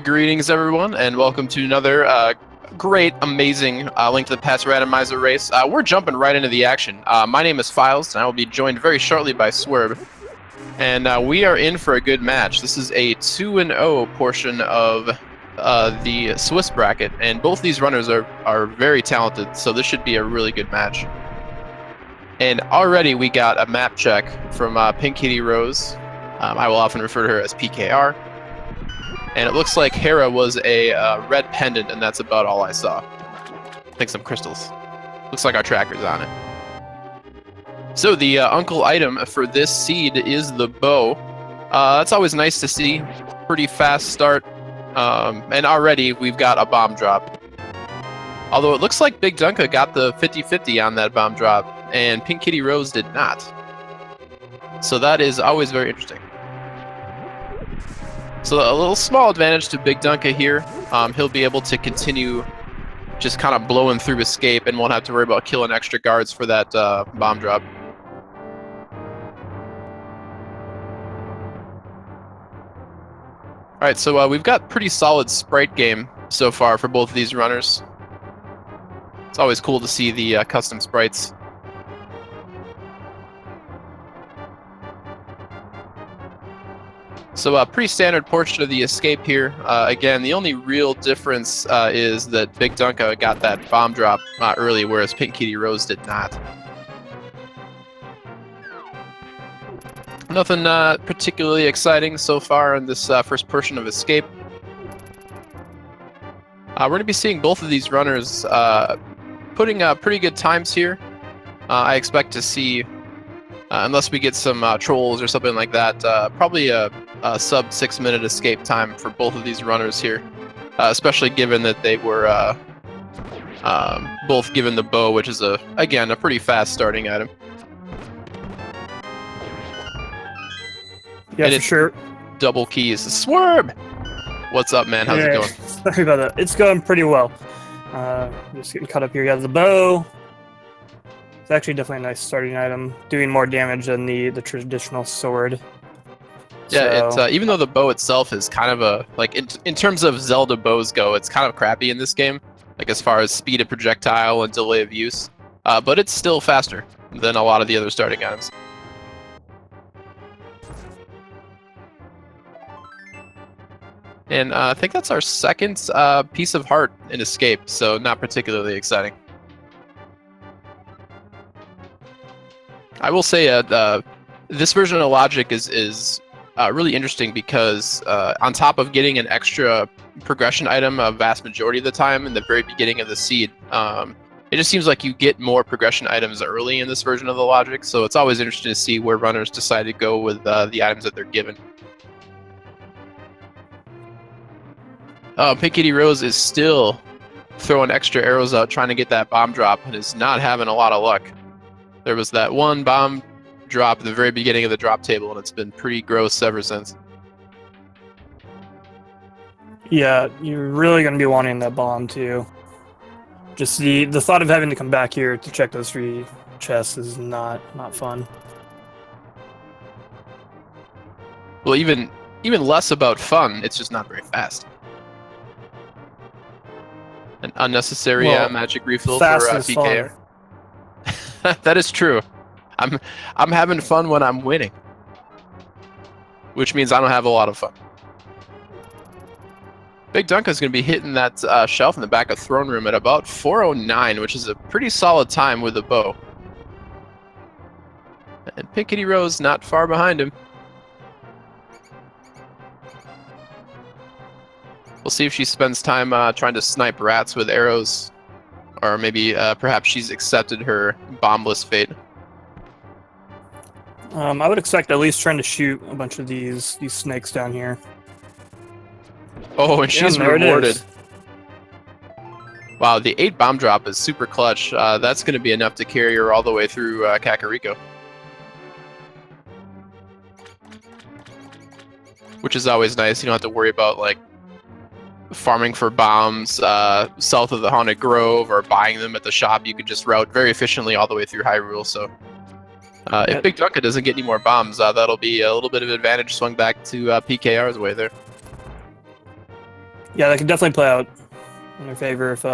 Greetings, everyone, and welcome to another great, amazing Link to the Past randomizer race. We're jumping right into the action. My name is Files, and I will be joined very shortly by Swerve. And we are in for a good match. This is a 2-0 portion of the Swiss bracket, and both these runners are very talented, so this should be a really good match. And already we got a map check from PinkKittyRose. I will often refer to her as PKR. And it looks like Hera was a red pendant, and that's about all I saw. I think some crystals. Looks like our tracker's on it. So the uncle item for this seed is the bow. That's always nice to see. Pretty fast start. And already we've got a bomb drop. Although it looks like BigDunka got the 50-50 on that bomb drop, and PinkKittyRose did not. So that is always very interesting. So a little small advantage to BigDunka here. He'll be able to continue just kind of blowing through escape and won't have to worry about killing extra guards for that bomb drop. Alright, so we've got pretty solid sprite game so far for both of these runners. It's always cool to see the custom sprites. So a pretty standard portion of the escape here. Again, the only real difference is that BigDunka got that bomb drop early, whereas PinkKittyRose did not. Nothing particularly exciting so far in this first portion of escape. We're going to be seeing both of these runners putting pretty good times here. I expect to see, unless we get some trolls or something like that, probably a sub 6-minute escape time for both of these runners here, especially given that they were both given the bow, which is again a pretty fast starting item. Yeah, for sure. Double keys. Swerve! What's up, man? How's it going? Sorry about that. It's going pretty well. Just getting caught up here. You have the bow. It's actually definitely a nice starting item, doing more damage than the traditional sword. Yeah, so, it's even though the bow itself is kind of a in terms of Zelda bows go, it's kind of crappy in this game, like as far as speed of projectile and delay of use. But it's still faster than a lot of the other starting items. And I think that's our second piece of heart in escape, so not particularly exciting. I will say this version of logic is really interesting because on top of getting an extra progression item a vast majority of the time in the very beginning of the seed, it just seems like you get more progression items early in this version of the logic, so it's always interesting to see where runners decide to go with the items that they're given. PinkKittyRose is still throwing extra arrows out trying to get that bomb drop and is not having a lot of luck. There was that one bomb drop at the very beginning of the drop table, and it's been pretty gross ever since. Yeah, you're really going to be wanting that bomb too. Just the thought of having to come back here to check those 3 chests is not fun. Well, even less about fun, it's just not very fast. An unnecessary magic refill for PKR. That is true. I'm having fun when I'm winning, which means I don't have a lot of fun. BigDunka is going to be hitting that shelf in the back of Throne Room at about 4:09, which is a pretty solid time with the bow. And PinkKittyRose not far behind him. We'll see if she spends time trying to snipe rats with arrows, or maybe perhaps she's accepted her bombless fate. I would expect at least trying to shoot a bunch of these snakes down here. Oh, and she's rewarded. Wow, the 8 bomb drop is super clutch. That's going to be enough to carry her all the way through Kakariko. Which is always nice. You don't have to worry about like farming for bombs south of the Haunted Grove or buying them at the shop. You can just route very efficiently all the way through Hyrule. So if BigDunka doesn't get any more bombs, that'll be a little bit of advantage swung back to PKR's way there. Yeah, that could definitely play out in their favor if,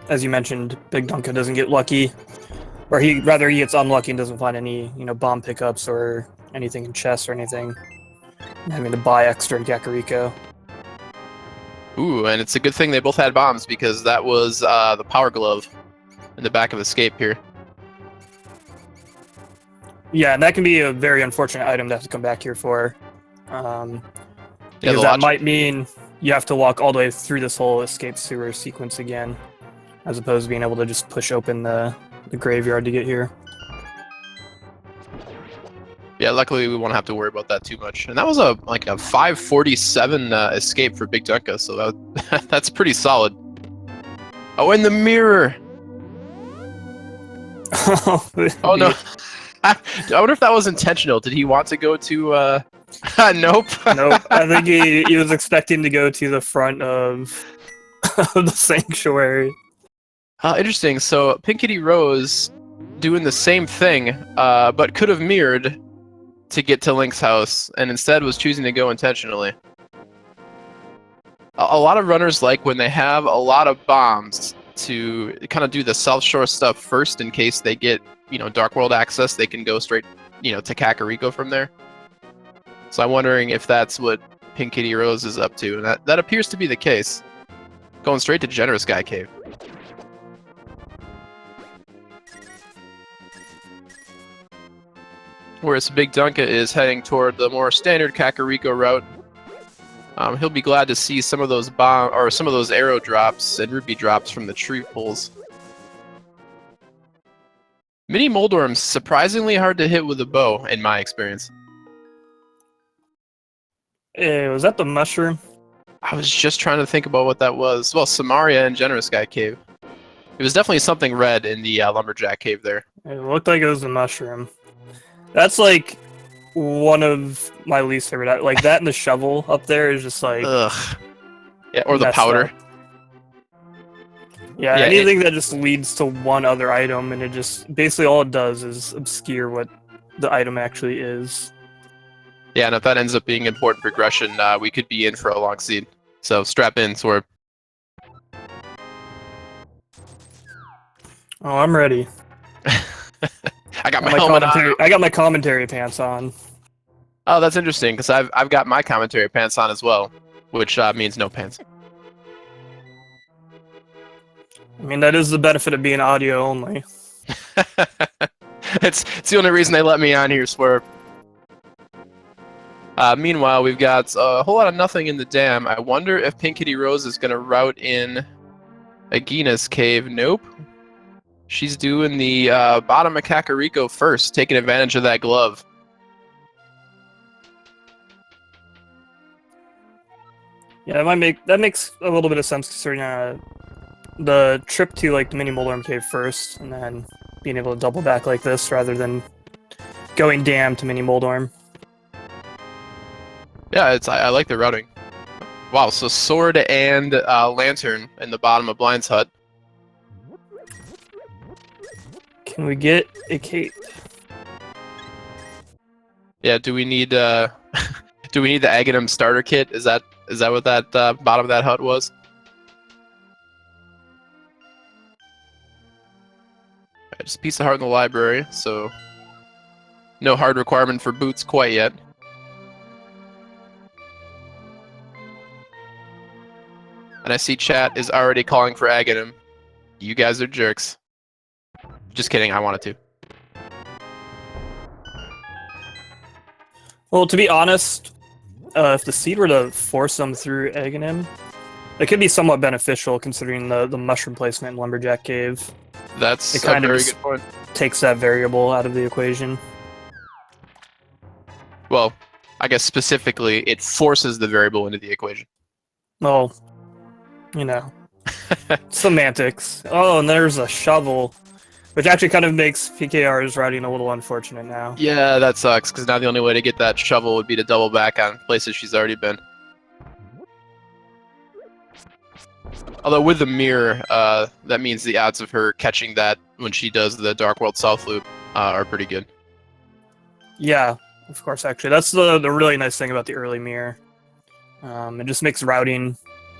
as you mentioned, BigDunka doesn't get lucky. Or he gets unlucky and doesn't find any, bomb pickups or anything in chests or anything. And having to buy extra in Kakariko. Ooh, and it's a good thing they both had bombs because that was the power glove in the back of Escape here. Yeah, and that can be a very unfortunate item to have to come back here for. Because that logic. might mean you have to walk all the way through this whole Escape Sewer sequence again, as opposed to being able to just push open the graveyard to get here. Yeah, luckily we won't have to worry about that too much. And that was a 547 escape for BigDunka, so that's pretty solid. Oh, and the mirror! Oh no. I wonder if that was intentional. Did he want to go to, nope. Nope. I think he was expecting to go to the front of the sanctuary. Interesting. So PinkKittyRose doing the same thing, but could have mirrored to get to Link's house, and instead was choosing to go intentionally. A lot of runners like when they have a lot of bombs to kind of do the South Shore stuff first in case they get, Dark World access, they can go straight, to Kakariko from there. So I'm wondering if that's what PinkKittyRose is up to, and that appears to be the case. Going straight to Generous Guy Cave. Whereas BigDunka is heading toward the more standard Kakariko route. He'll be glad to see some of those arrow drops and rupee drops from the tree pulls. Mini Moldorm's surprisingly hard to hit with a bow, in my experience. Hey, was that the mushroom? I was just trying to think about what that was. Well, Samaria and Generous Guy Cave. It was definitely something red in the Lumberjack Cave there. It looked like it was a mushroom. That's like one of my least favorite. Like that and the shovel up there is just like. Ugh. Yeah, or the powder. Up. Yeah, anything that just leads to one other item, and it just basically all it does is obscure what the item actually is. Yeah, and if that ends up being important progression, we could be in for a long seed. So strap in, Swerve. Oh, I'm ready. I got my helmet on. I got my commentary pants on. Oh, that's interesting, because I've got my commentary pants on as well, which means no pants. I mean, that is the benefit of being audio only. It's the only reason they let me on here, Swerve. Meanwhile, we've got a whole lot of nothing in the dam. I wonder if PinkKittyRose is going to route in Agina's cave. Nope. She's doing the bottom of Kakariko first, taking advantage of that glove. Yeah, that makes a little bit of sense considering the trip to like the mini Moldorm cave first, and then being able to double back like this rather than going dam to mini Moldorm. Yeah, I like the routing. Wow, so sword and lantern in the bottom of Blind's hut. Can we get a cape? Yeah, do we need do we need the Aghanim starter kit? Is that what that bottom of that hut was? Right, just a piece of heart in the library, so no hard requirement for boots quite yet. And I see chat is already calling for Aghanim. You guys are jerks. Just kidding, I wanted to. Well, to be honest, if the seed were to force them through Aghanim, it could be somewhat beneficial considering the mushroom placement in Lumberjack Cave. That's it kind a of very good point. Takes that variable out of the equation. Well, I guess specifically, it forces the variable into the equation. Well, semantics. Oh, and there's a shovel, which actually kind of makes PKR's routing a little unfortunate now. Yeah, that sucks, because now the only way to get that shovel would be to double back on places she's already been. Although with the mirror, that means the odds of her catching that when she does the Dark World South loop are pretty good. Yeah, of course, actually. That's the really nice thing about the early mirror. It just makes routing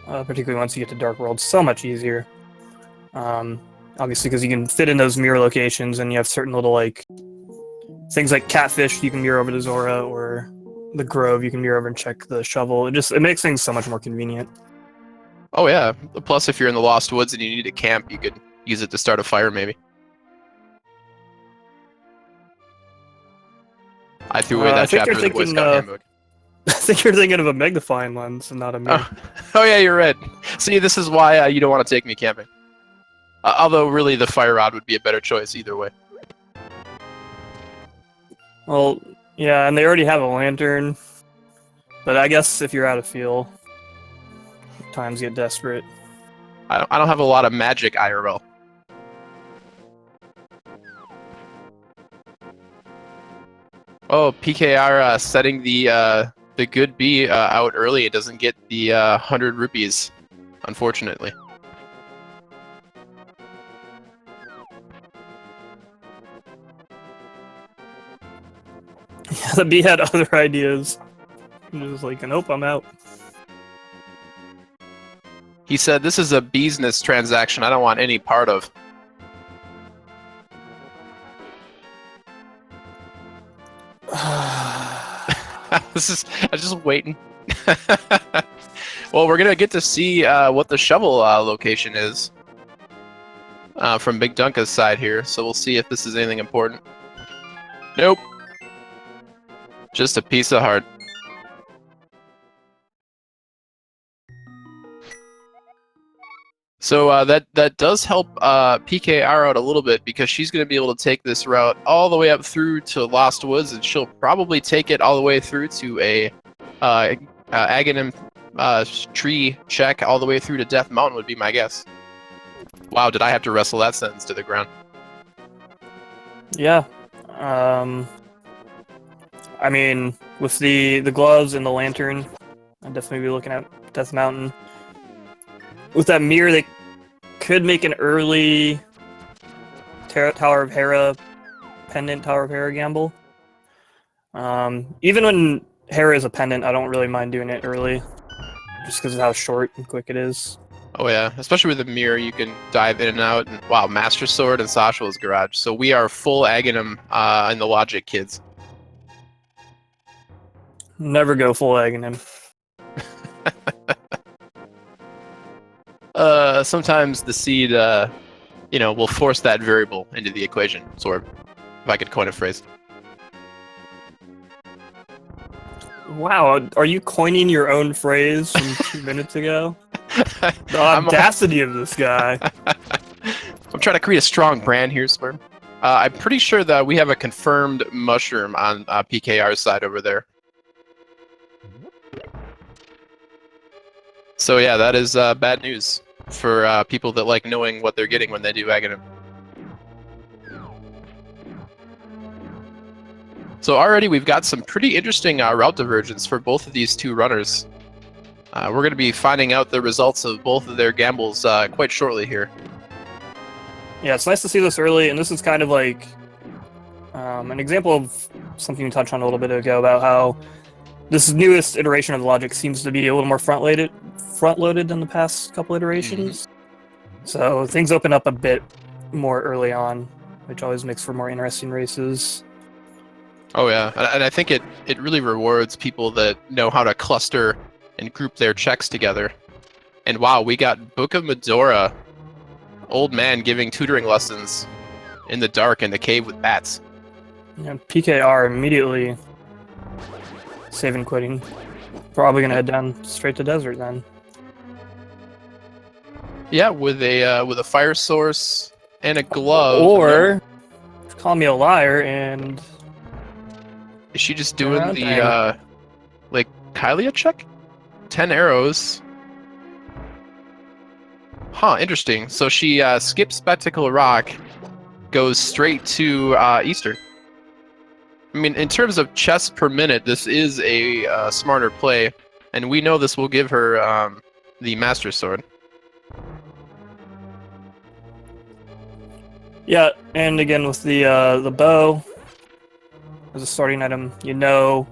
particularly once you get to Dark World. So much easier. Obviously, because you can fit in those mirror locations, and you have certain little like things like Catfish you can mirror over to Zora, or the Grove you can mirror over and check the shovel. It makes things so much more convenient. Oh yeah. Plus, if you're in the Lost Woods and you need to camp, you could use it to start a fire, maybe. I threw away I that think chapter you're of the Boy thinking. Scout Handbook. I think you're thinking of a magnifying lens and not a mirror. Oh yeah, you're right. See, this is why you don't want to take me camping. Although, really, the fire rod would be a better choice either way. Well, yeah, and they already have a lantern. But I guess if you're out of fuel, times get desperate. I don't have a lot of magic IRL. Oh, PKR setting the good bee out early. It doesn't get the 100 rupees, unfortunately. Yeah, the bee had other ideas. He was like, nope, I'm out. He said, "This is a business transaction I don't want any part of." I was just waiting. Well, we're gonna get to see what the shovel location is from BigDunka's side here, so we'll see if this is anything important. Nope. Just a piece of heart. So that does help PKR out a little bit, because she's going to be able to take this route all the way up through to Lost Woods, and she'll probably take it all the way through to a Aghanim tree check all the way through to Death Mountain would be my guess. Wow, did I have to wrestle that sentence to the ground? Yeah. I mean, with the gloves and the lantern, I'd definitely be looking at Death Mountain. With that mirror, they could make an early Tower of Hera pendant, Tower of Hera gamble. Even when Hera is a pendant, I don't really mind doing it early, just because of how short and quick it is. Oh yeah, especially with the mirror, you can dive in and out. And wow, Master Sword and Sasha's Garage. So we are full Aghanim in the Logic kids. Never go full egg in him. Sometimes the seed, will force that variable into the equation, sort of, if I could coin a phrase. Wow, are you coining your own phrase from 2 minutes ago? The audacity of this guy. I'm trying to create a strong brand here, Sperm. I'm pretty sure that we have a confirmed mushroom on PKR's side over there. So yeah, that is bad news for people that like knowing what they're getting when they do Aghanim. So already we've got some pretty interesting route divergence for both of these two runners. We're going to be finding out the results of both of their gambles quite shortly here. Yeah, it's nice to see this early, and this is kind of like an example of something we touched on a little bit ago about how this newest iteration of the logic seems to be a little more front-loaded than the past couple iterations. So things open up a bit more early on, which always makes for more interesting races. Oh yeah, and I think it really rewards people that know how to cluster and group their checks together. And wow, we got Book of Medora, old man giving tutoring lessons in the dark in the cave with bats. Yeah, PKR immediately saving quitting. Probably gonna head down straight to desert then. Yeah, with a fire source and a glove. Or call me a liar and is she just doing the like Kylia check? 10 arrows. Huh, interesting. So she skips Spectacle Rock, goes straight to Eastern. I mean, in terms of chests per minute, this is a smarter play, and we know this will give her the Master Sword. yeah, and again with the bow as a starting item, you know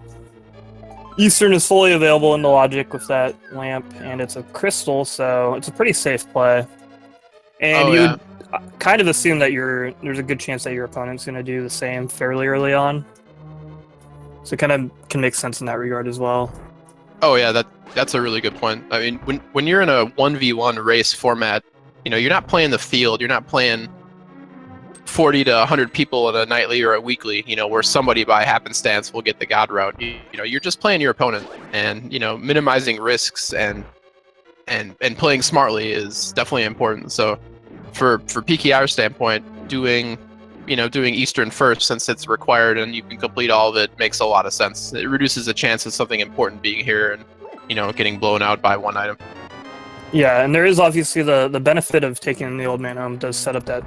Eastern is fully available in the logic with that lamp, and it's a crystal, so it's a pretty safe play. And Oh you yeah. would kind of assume that there's a good chance that your opponent's going to do the same fairly early on. So it kind of can make sense in that regard as well. Oh yeah, that's a really good point. I mean, when you're in a 1v1 race format, you know, you're not playing the field, you're not playing 40 to 100 people in a nightly or a weekly, you know, where somebody by happenstance will get the god route. You know, you're just playing your opponent, and you know, minimizing risks and playing smartly is definitely important. So for PKR's standpoint, doing Eastern first, since it's required and you can complete all of it, makes a lot of sense. It reduces the chance of something important being here and, you know, getting blown out by one item. Yeah, and there is obviously the benefit of taking the old man home does set up that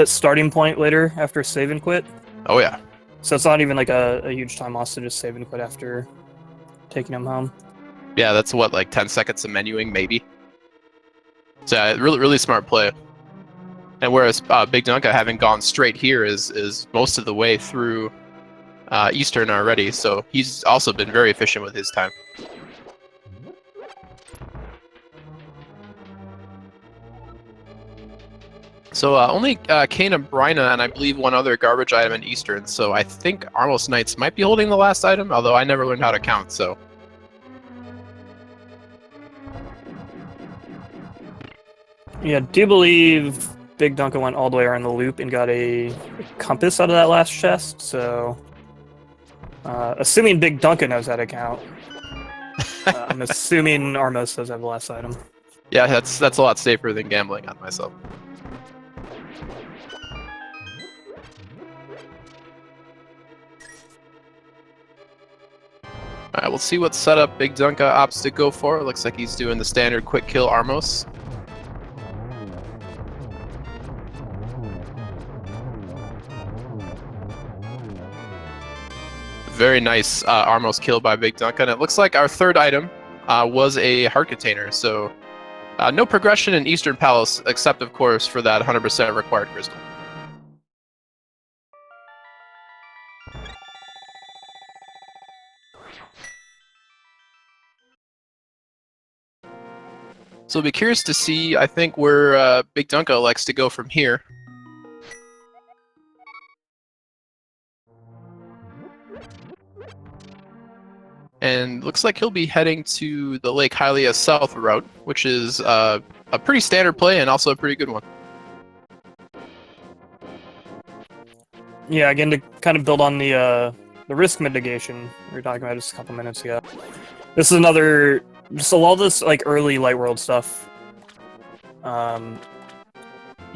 starting point later after save and quit. Oh yeah. So it's not even like a huge time loss to just save and quit after taking him home. Yeah, that's what, like 10 seconds of menuing maybe. So really smart play. And whereas BigDunka having gone straight here is most of the way through Eastern already, so he's also been very efficient with his time. So only Kane and Bryna and I believe one other garbage item in Eastern, so I think Armos Knights might be holding the last item, although I never learned how to count, so... Yeah, do you believe BigDunka went all the way around the loop and got a compass out of that last chest, so... assuming BigDunka knows how to count, I'm assuming Armos does have the last item. Yeah, that's a lot safer than gambling on myself. Alright, we'll see what setup BigDunka opts to go for. It looks like he's doing the standard quick kill Armos. Very nice Armos kill by BigDunka, and it looks like our third item was a heart container, so no progression in Eastern Palace, except of course for that 100% required crystal. So I'll be curious to see, I think, where BigDunka likes to go from here. And looks like he'll be heading to the Lake Hylia South route, which is a pretty standard play and also a pretty good one. Yeah, again, to kind of build on the risk mitigation we were talking about just a couple minutes ago. This is another... Just a lot of this, like, early Light World stuff. You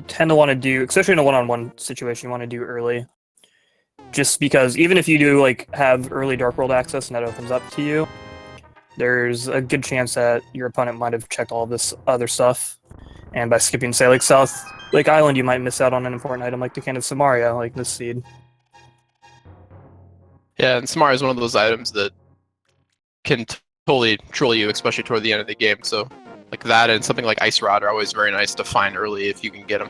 tend to want to do, especially in a one-on-one situation, you want to do early. Just because even if you do, like, have early Dark World access and that opens up to you, there's a good chance that your opponent might have checked all of this other stuff. And by skipping, say, like, South Lake Island, you might miss out on an important item like the Can of Samaria, like this seed. Yeah, and Samara is one of those items that can totally troll you, especially toward the end of the game. So, like that and something like Ice Rod are always very nice to find early if you can get them.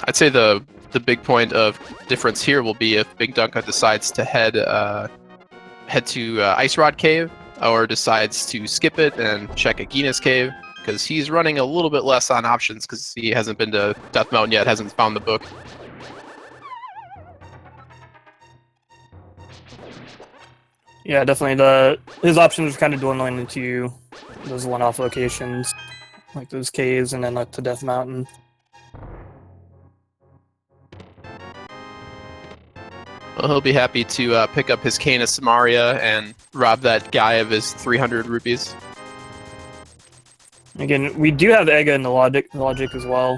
I'd say the big point of difference here will be if BigDunka decides to head to Ice Rod Cave, or decides to skip it and check Agina's Cave, because he's running a little bit less on options because he hasn't been to Death Mountain yet, hasn't found the book. Yeah, definitely. His options are kind of dwindling into those one-off locations, like those caves, and then up to Death Mountain. Well, he'll be happy to pick up his Cane of Samaria and rob that guy of his 300 rupees. Again, we do have Ega in the logic as well,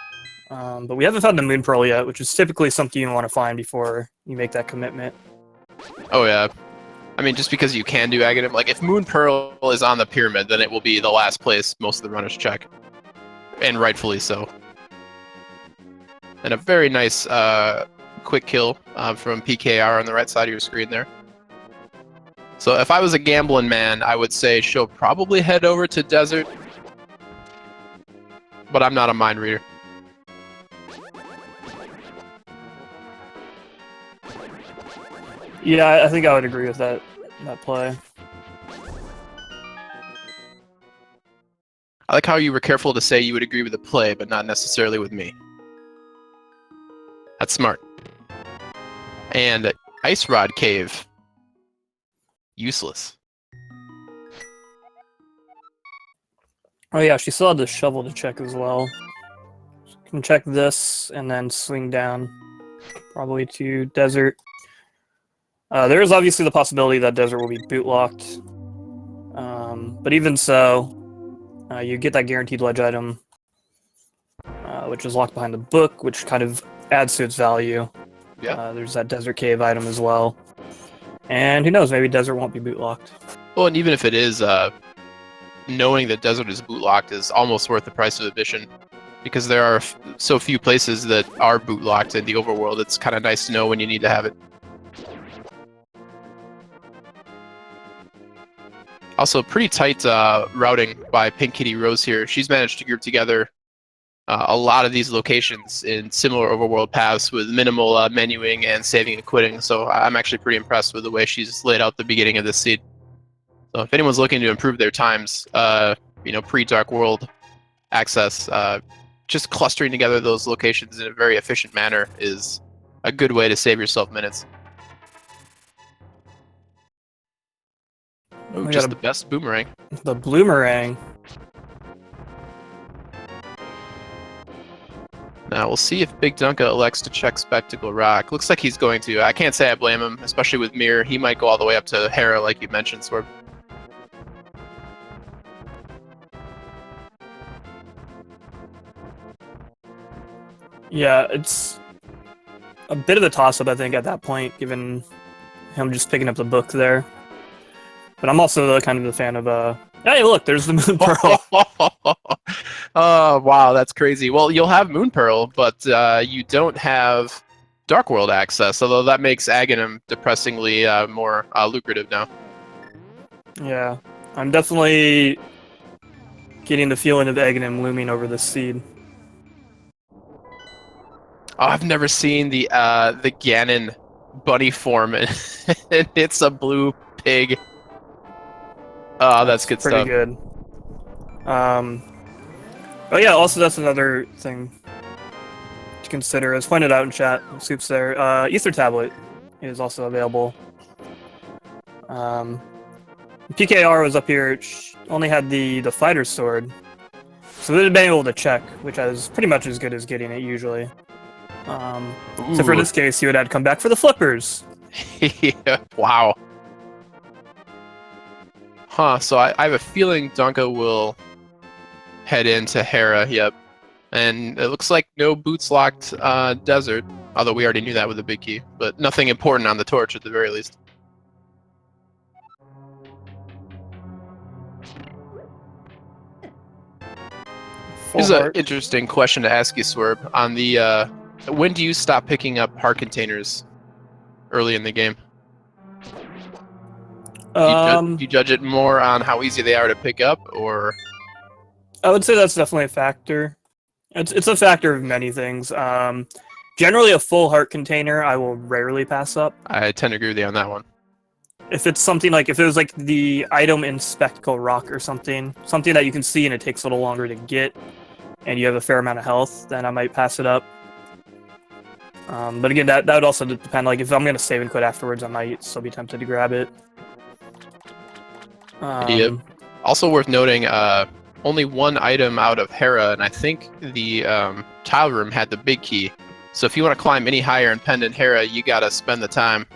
but we haven't found the Moon Pearl yet, which is typically something you want to find before you make that commitment. Oh yeah. I mean, just because you can do Aghanim, like if Moon Pearl is on the pyramid, then it will be the last place most of the runners check. And rightfully so. And a very nice quick kill from PKR on the right side of your screen there. So if I was a gambling man, I would say she'll probably head over to Desert. But I'm not a mind reader. Yeah, I think I would agree with that play. I like how you were careful to say you would agree with the play, but not necessarily with me. That's smart. And Ice Rod Cave. Useless. Oh yeah, she still had the shovel to check as well. She can check this and then swing down, probably to desert. There is obviously the possibility that desert will be boot locked, but even so, you get that guaranteed ledge item, which is locked behind the book, which kind of adds to its value. Yeah. There's that desert cave item as well, and who knows, maybe desert won't be boot locked. Well, and even if it is, knowing that desert is boot locked is almost worth the price of admission, because there are so few places that are boot locked in the overworld. It's kind of nice to know when you need to have it. Also, pretty tight routing by PinkKittyRose here. She's managed to group together a lot of these locations in similar overworld paths with minimal menuing and saving and quitting. So I'm actually pretty impressed with the way she's laid out the beginning of this seed. So if anyone's looking to improve their times, pre-Dark World access, just clustering together those locations in a very efficient manner is a good way to save yourself minutes. Oh, just the best boomerang. The bloomerang. Now we'll see if BigDunka elects to check Spectacle Rock. Looks like he's going to. I can't say I blame him, especially with Mirror. He might go all the way up to Hera, like you mentioned, Swerve. Yeah, it's a bit of a toss-up, I think, at that point, given him just picking up the book there. But I'm also kind of a fan of, hey, look, there's the Moon Pearl. Oh, wow, that's crazy. Well, you'll have Moon Pearl, but you don't have Dark World access, although that makes Aghanim depressingly more lucrative now. Yeah, I'm definitely getting the feeling of Aghanim looming over this seed. Oh, I've never seen the Ganon bunny form, and it's a blue pig. Oh, that's good pretty stuff. Pretty good. Oh yeah, also that's another thing to consider. As pointed out in chat, Soup's there. Ether Tablet is also available. PKR was up here, only had the Fighter Sword. So they'd been able to check, which is pretty much as good as getting it usually. So for this case, he would have to come back for the flippers. Yeah, wow. Huh, so I have a feeling Dunka will head into Hera, yep. And it looks like no boots locked desert, although we already knew that with the big key, but nothing important on the torch at the very least. Here's an interesting question to ask you, Swerve. On the when do you stop picking up heart containers early in the game? Do you judge it more on how easy they are to pick up, or? I would say that's definitely a factor. It's a factor of many things. Generally, a full heart container I will rarely pass up. I tend to agree with you on that one. If it's something like, if it was like the item in Spectacle Rock or something that you can see and it takes a little longer to get, and you have a fair amount of health, then I might pass it up. But again, that would also depend. Like, if I'm going to save and quit afterwards, I might still be tempted to grab it. Yep. Also worth noting, only one item out of Hera, and I think the tile room had the big key. So if you want to climb any higher in Pendant Hera, you gotta spend the time.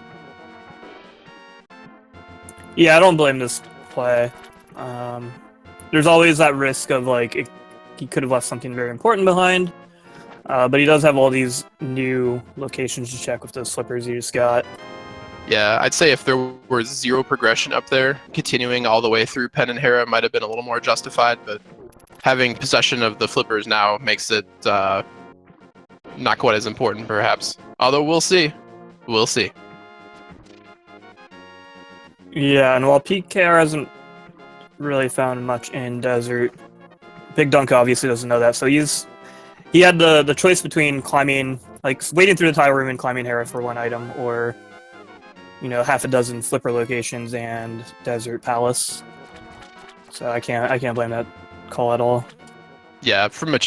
Yeah, I don't blame this play. There's always that risk of, like, he could have left something very important behind. But he does have all these new locations to check with those slippers he just got. Yeah, I'd say if there were zero progression up there, continuing all the way through Pendant Hera might have been a little more justified, but having possession of the flippers now makes it not quite as important, perhaps. Although we'll see. We'll see. Yeah, and while PKR hasn't really found much in Desert, BigDunka obviously doesn't know that, so he had the choice between climbing, like, waiting through the tile room and climbing Hera for one item, or half a dozen flipper locations and desert palace. So I can't blame that call at all. Yeah, from a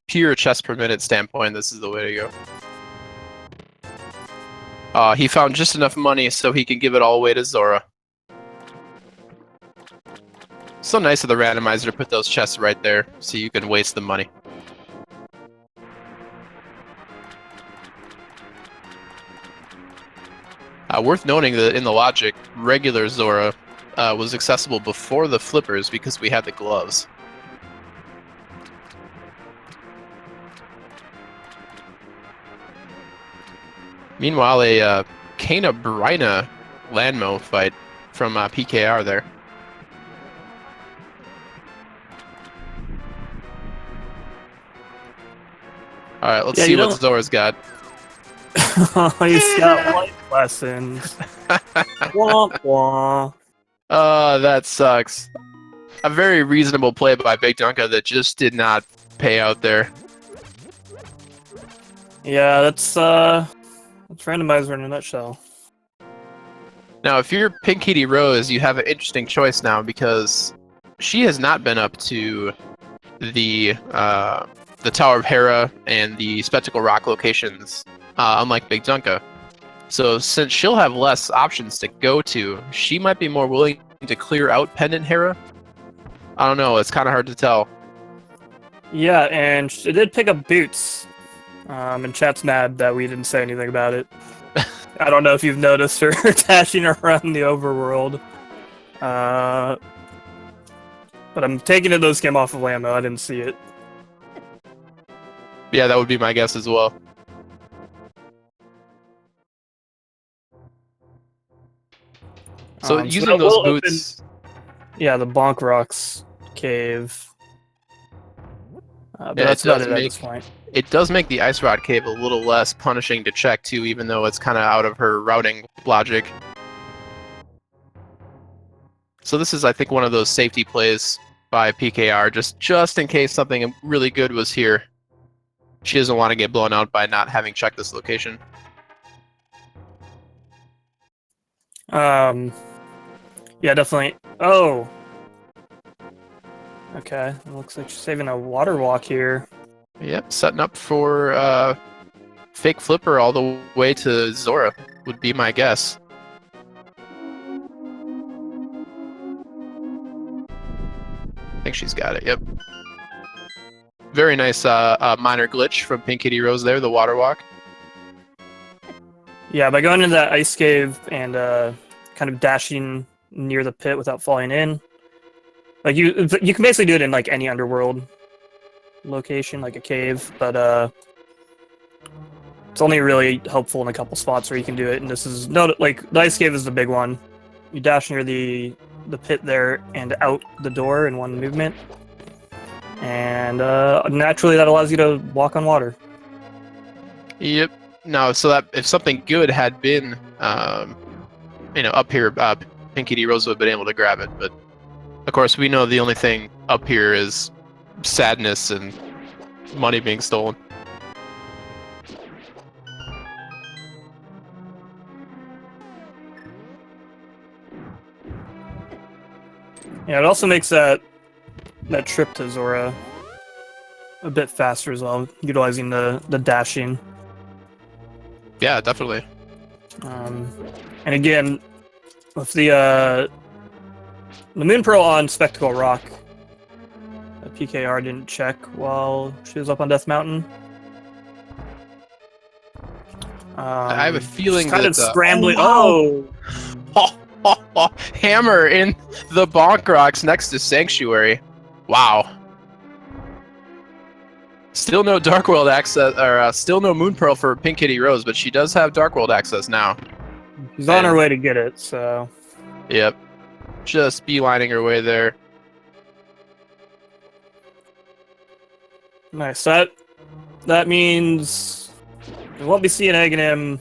pure chess per minute standpoint, this is the way to go. He found just enough money so he can give it all away to Zora. So nice of the randomizer to put those chests right there so you can waste the money. Worth noting that in the logic, regular Zora was accessible before the flippers because we had the gloves. Meanwhile, a Kana Brina Landmo fight from PKR there. Alright, let's see what Zora's got. He's got life lessons. Wah, wah. That sucks. A very reasonable play by BigDunka that just did not pay out there. Yeah, that's Randomizer in a nutshell. Now, if you're PinkKittyRose, you have an interesting choice now because she has not been up to the Tower of Hera and the Spectacle Rock locations, unlike BigDunka. So since she'll have less options to go to, she might be more willing to clear out Pendant Hera. I don't know, it's kind of hard to tell. Yeah, and she did pick up boots. And chat's mad that we didn't say anything about it. I don't know if you've noticed her dashing around the overworld. But I'm taking it those came off of Lambo. I didn't see it. Yeah, that would be my guess as well. So using those boots... Yeah, the Bonk Rocks cave. But yeah, that's about it at this point. It does make the Ice Rod Cave a little less punishing to check too, even though it's kind of out of her routing logic. So this is, I think, one of those safety plays by PKR, just in case something really good was here. She doesn't want to get blown out by not having checked this location. Yeah, definitely. Oh! Okay, it looks like she's saving a water walk here. Yep, setting up for fake flipper all the way to Zora, would be my guess. I think she's got it, yep. Very nice minor glitch from PinkKittyRose there, the water walk. Yeah, by going into that ice cave and kind of dashing near the pit without falling in, like you can basically do it in like any underworld location, like a cave, but it's only really helpful in a couple spots where you can do it. And this is like the ice cave is the big one. You dash near the pit there and out the door in one movement, and naturally that allows you to walk on water. Yep. No, so that if something good had been, up here, PinkKittyRose would have been able to grab it. But of course, we know the only thing up here is sadness and money being stolen. Yeah, it also makes that trip to Zora a bit faster as well, utilizing the dashing. Yeah, definitely. And again, with the Moon Pearl on Spectacle Rock, PKR didn't check while she was up on Death Mountain. I have a feeling kind that of scrambling. Oh! Hammer in the Bonk Rocks next to Sanctuary. Wow. Still no Dark World access, or still no Moon Pearl for PinkKittyRose, but she does have Dark World access now. She's on her way to get it, so. Yep. Just beelining her way there. Nice. That means we won't be seeing Aghanim,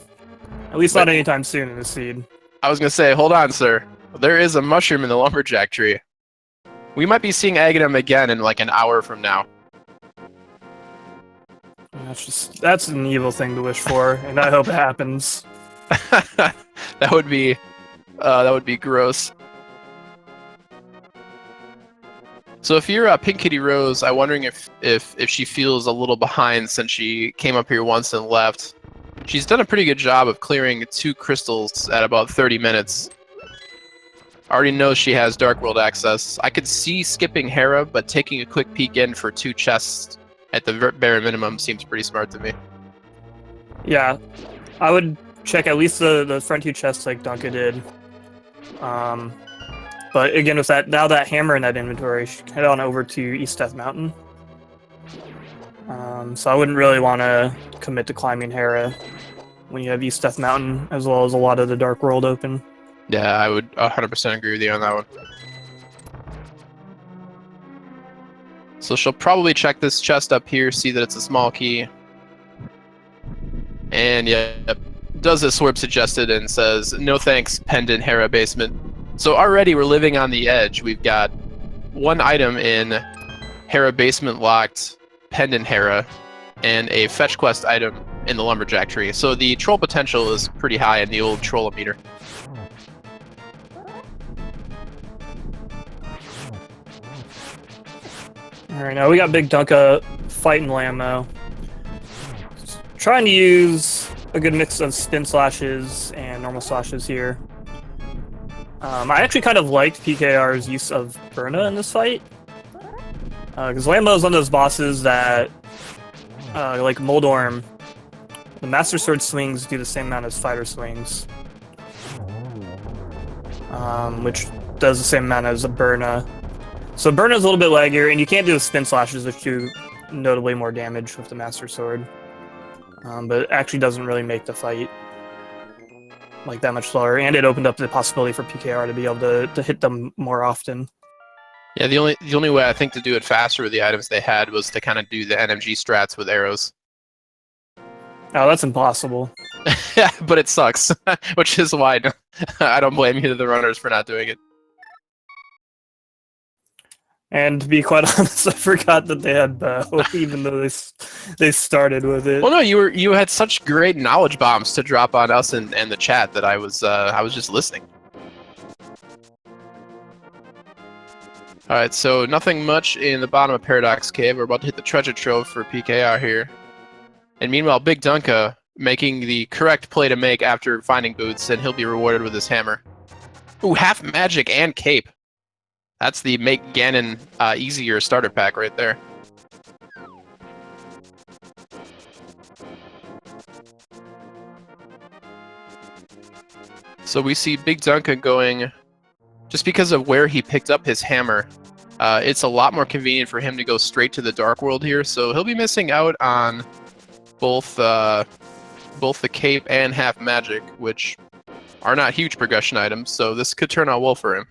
at least not anytime soon in the seed. I was gonna say, hold on, sir. There is a mushroom in the lumberjack tree. We might be seeing Aghanim again in like an hour from now. That's an evil thing to wish for, and I hope it happens. That would be gross. So if you're PinkKittyRose, I'm wondering if she feels a little behind since she came up here once and left. She's done a pretty good job of clearing 2 crystals at about 30 minutes. I already know she has Dark World access. I could see skipping Hera, but taking a quick peek in for 2 chests at the bare minimum seems pretty smart to me. Yeah, I would check at least the front 2 chests like Dunka did. But again, with that hammer in that inventory, head on over to East Death Mountain. So I wouldn't really want to commit to climbing Hera when you have East Death Mountain, as well as a lot of the Dark World open. Yeah, I would 100% agree with you on that one. So she'll probably check this chest up here, see that it's a small key. And yeah, does as Swerb suggested and says, no thanks, pendant Hera basement. So already we're living on the edge. We've got 1 item in Hera basement locked, pendant Hera, and a fetch quest item in the lumberjack tree. So the troll potential is pretty high in the old trollometer. Alright, now we got BigDunka fighting Lammo. Trying to use a good mix of spin slashes and normal slashes here. I actually kind of liked PKR's use of Burna in this fight. Because Lammo is one of those bosses that, like Moldorm, the Master Sword swings do the same amount as fighter swings. Which does the same amount as a Burna. So Burna is a little bit laggier, and you can't do the spin slashes, which do notably more damage with the Master Sword. But it actually doesn't really make the fight like that much slower, and it opened up the possibility for PKR to be able to hit them more often. Yeah, the only way I think to do it faster with the items they had was to kind of do the NMG strats with arrows. Oh, that's impossible. Yeah, but it sucks, which is why I don't blame either of the runners for not doing it. And to be quite honest, I forgot that they had bow, even though they started with it. Well, no, you had such great knowledge bombs to drop on us and the chat that I was just listening. All right, so nothing much in the bottom of Paradox Cave. We're about to hit the treasure trove for PKR here, and meanwhile, BigDunka making the correct play to make after finding boots, and he'll be rewarded with his hammer. Ooh, half magic and cape. That's the make Ganon easier starter pack right there. So we see BigDunka going, just because of where he picked up his hammer, it's a lot more convenient for him to go straight to the Dark World here, so he'll be missing out on both the cape and half magic, which are not huge progression items, so this could turn out well for him.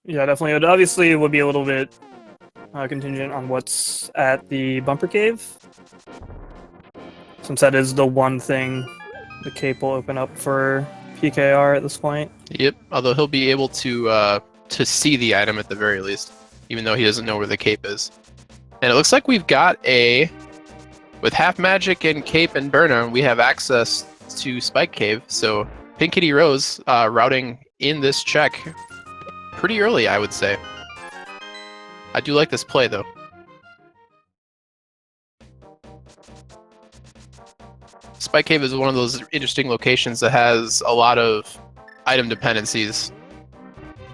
Yeah, definitely. It obviously would be a little bit contingent on what's at the bumper cave, since that is the one thing the cape will open up for PKR at this point. Yep, although he'll be able to see the item at the very least, even though he doesn't know where the cape is. And it looks like we've got with half magic and cape and Burna, we have access to Spike Cave, so PinkKittyRose routing in this check pretty early, I would say. I do like this play, though. Spike Cave is one of those interesting locations that has a lot of item dependencies.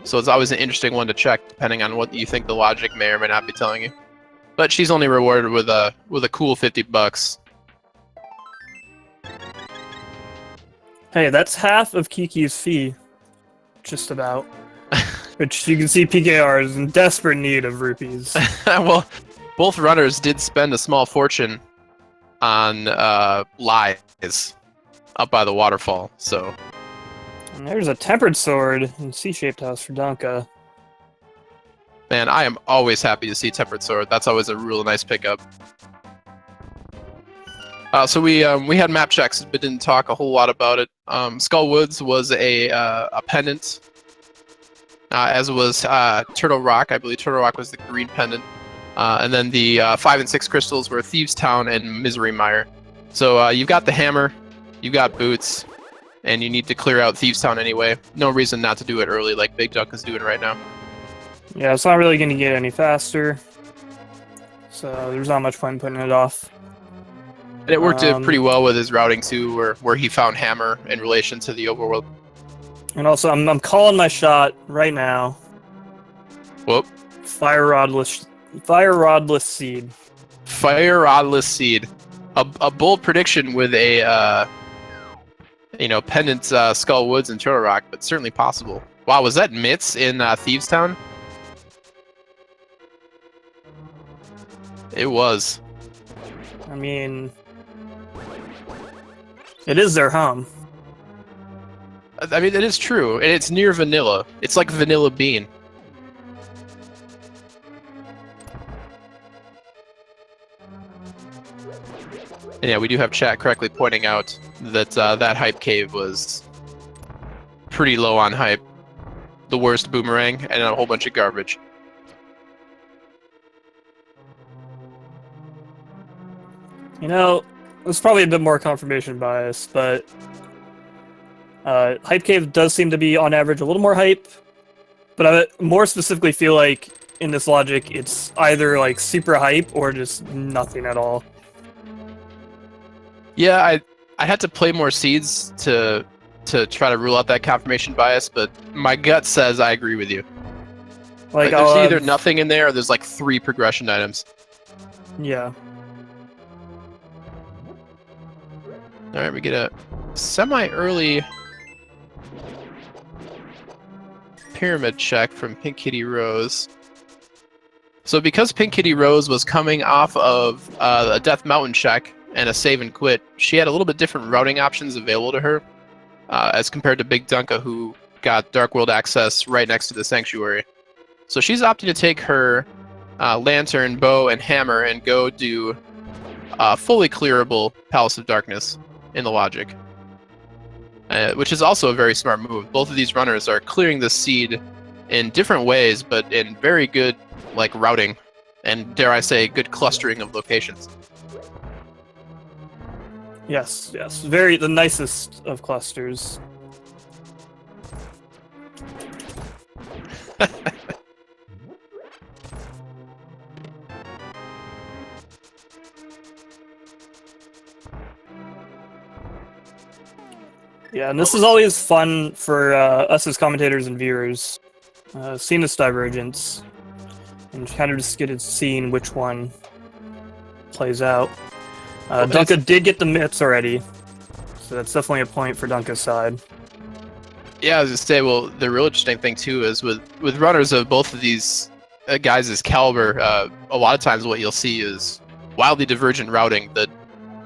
So it's always an interesting one to check, depending on what you think the logic may or may not be telling you. But she's only rewarded with a cool $50. Hey, that's half of Kiki's fee, just about. Which you can see PKR is in desperate need of rupees. Well, both runners did spend a small fortune on lies up by the waterfall, so... And there's a tempered sword in C-shaped house for Dunka. Man, I am always happy to see tempered sword. That's always a real nice pickup. So we had map checks, but didn't talk a whole lot about it. Skull Woods was a pendant, as was Turtle Rock. I believe Turtle Rock was the green pendant. And then the 5 and 6 crystals were Thieves Town and Misery Mire. So you've got the hammer, you've got boots, and you need to clear out Thieves Town anyway. No reason not to do it early like BigDunka is doing right now. Yeah, it's not really going to get any faster, so there's not much point putting it off. And it worked pretty well with his routing too, where he found hammer in relation to the overworld. And also, I'm calling my shot right now. Whoop. Fire rodless seed. Fire rodless seed. A bold prediction with a pendant Skull Woods and Turtle Rock, but certainly possible. Wow, was that Mitts in Thieves Town? It was. I mean, it is their home. I mean, it is true, and it's near vanilla. It's like Vanilla Bean. And yeah, we do have chat correctly pointing out that that hype cave was pretty low on hype. The worst boomerang and a whole bunch of garbage. You know, it's probably a bit more confirmation bias, but Hype Cave does seem to be, on average, a little more hype. But I more specifically feel like, in this logic, it's either like super hype or just nothing at all. Yeah, I had to play more seeds to try to rule out that confirmation bias, but my gut says I agree with you. Like there's either nothing in there or there's like 3 progression items. Yeah. Alright, we get a semi-early pyramid check from PinkKittyRose. So because PinkKittyRose was coming off of a Death Mountain check and a save and quit, she had a little bit different routing options available to her as compared to BigDunka, who got Dark World access right next to the Sanctuary. So she's opting to take her lantern, bow, and hammer and go do fully clearable Palace of Darkness in the logic. Which is also a very smart move. Both of these runners are clearing the seed in different ways, but in very good routing, and dare I say, good clustering of locations. Yes, yes. The nicest of clusters. Yeah, and this is always fun for us as commentators and viewers, seeing this divergence, and kind of just seeing which one plays out. Dunka did get the mitts already, so that's definitely a point for Dunka's side. Yeah, I was gonna say, well, the real interesting thing too is with runners of both of these guys' caliber, a lot of times what you'll see is wildly divergent routing that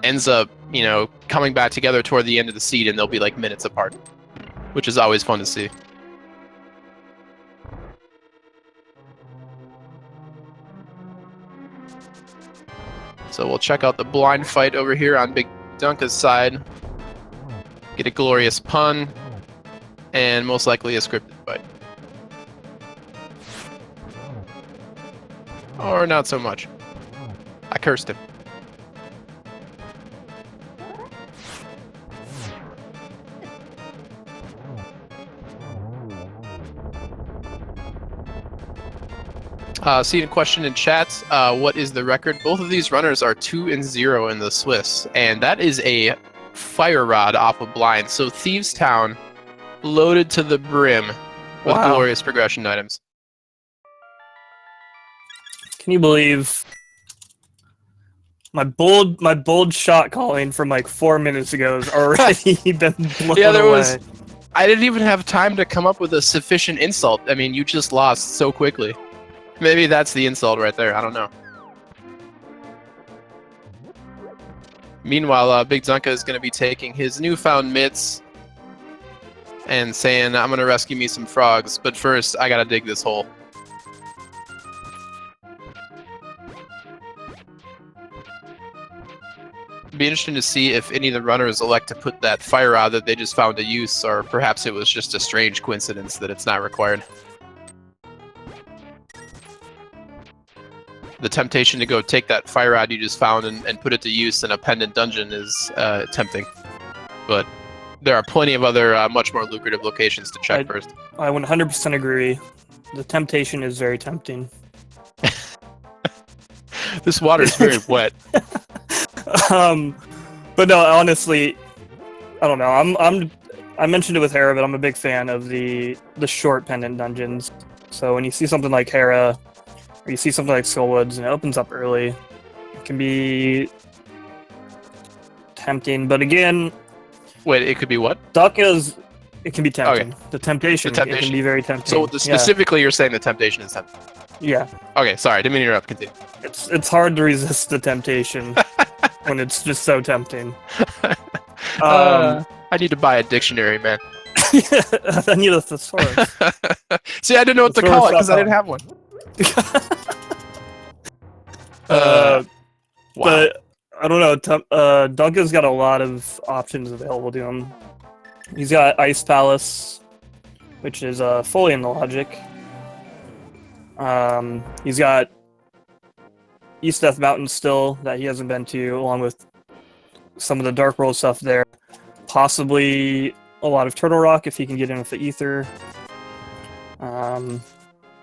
ends up, coming back together toward the end of the seed, and they'll be like minutes apart, which is always fun to see. So we'll check out the blind fight over here on BigDunka's side. Get a glorious pun, and most likely a scripted fight. Or not so much. I cursed him. Seeing a question in chat, what is the record? Both of these runners are 2-0 in the Swiss, and that is a fire rod off of blind. So Thieves Town loaded to the brim with glorious progression items. Can you believe my bold shot calling from like 4 minutes ago has already been blown away? I didn't even have time to come up with a sufficient insult. I mean, you just lost so quickly. Maybe that's the insult right there. I don't know. Meanwhile, BigDunka is going to be taking his newfound mitts and saying, I'm going to rescue me some frogs, but first, I got to dig this hole. It'd be interesting to see if any of the runners elect to put that fire rod that they just found a use, or perhaps it was just a strange coincidence that it's not required. the temptation to go take that fire rod you just found and put it to use in a pendant dungeon is tempting. But there are plenty of other much more lucrative locations to check first. I 100% agree. The temptation is very tempting. This water is very wet. But no, honestly, I don't know. I mentioned it with Hera, but I'm a big fan of the short pendant dungeons. So when you see something like Hera, or you see something like Skullwoods, and it opens up early, it can be tempting. But again, wait, it could be what? It can be tempting. Okay. The temptation, it can be very tempting. So specifically, you're saying the temptation is tempting. Yeah. Okay, sorry, didn't mean to interrupt. Continue. It's hard to resist the temptation when it's just so tempting. I need to buy a dictionary, man. I need a thesaurus. See, I didn't know what to call it because I didn't have one. Wow. But I don't know. Dunka's got a lot of options available to him. He's got Ice Palace, which is fully in the logic. He's got East Death Mountain still that he hasn't been to, along with some of the Dark World stuff there. Possibly a lot of Turtle Rock if he can get in with the Ether.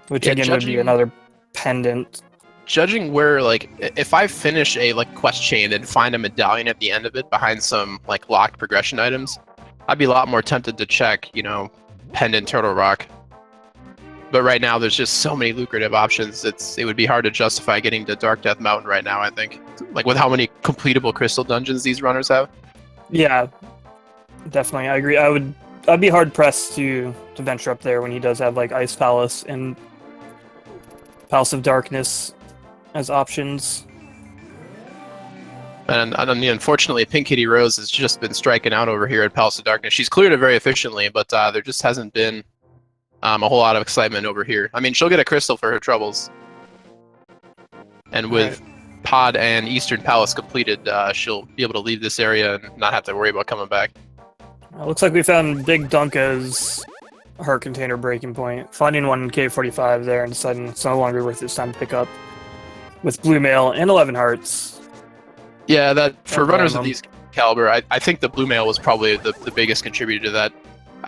Which again would be another pendant. Judging where, like, if I finish a quest chain and find a medallion at the end of it behind some locked progression items, I'd be a lot more tempted to check, pendant Turtle Rock. But right now, there's just so many lucrative options. It would be hard to justify getting to Dark Death Mountain right now, I think. With how many completable crystal dungeons these runners have. Yeah, definitely. I agree. I'd be hard pressed to venture up there when he does have Ice Palace and Palace of Darkness as options. And unfortunately, PinkKittyRose has just been striking out over here at Palace of Darkness. She's cleared it very efficiently, but there just hasn't been a whole lot of excitement over here. I mean, she'll get a crystal for her troubles. And with Pod and Eastern Palace completed, she'll be able to leave this area and not have to worry about coming back. Looks like we found BigDunka's heart container breaking point. Finding one in K45 there and deciding it's no longer worth its time to pick up. With Blue Mail and 11 hearts. Yeah, that for runners of these caliber, I think the Blue Mail was probably the biggest contributor to that.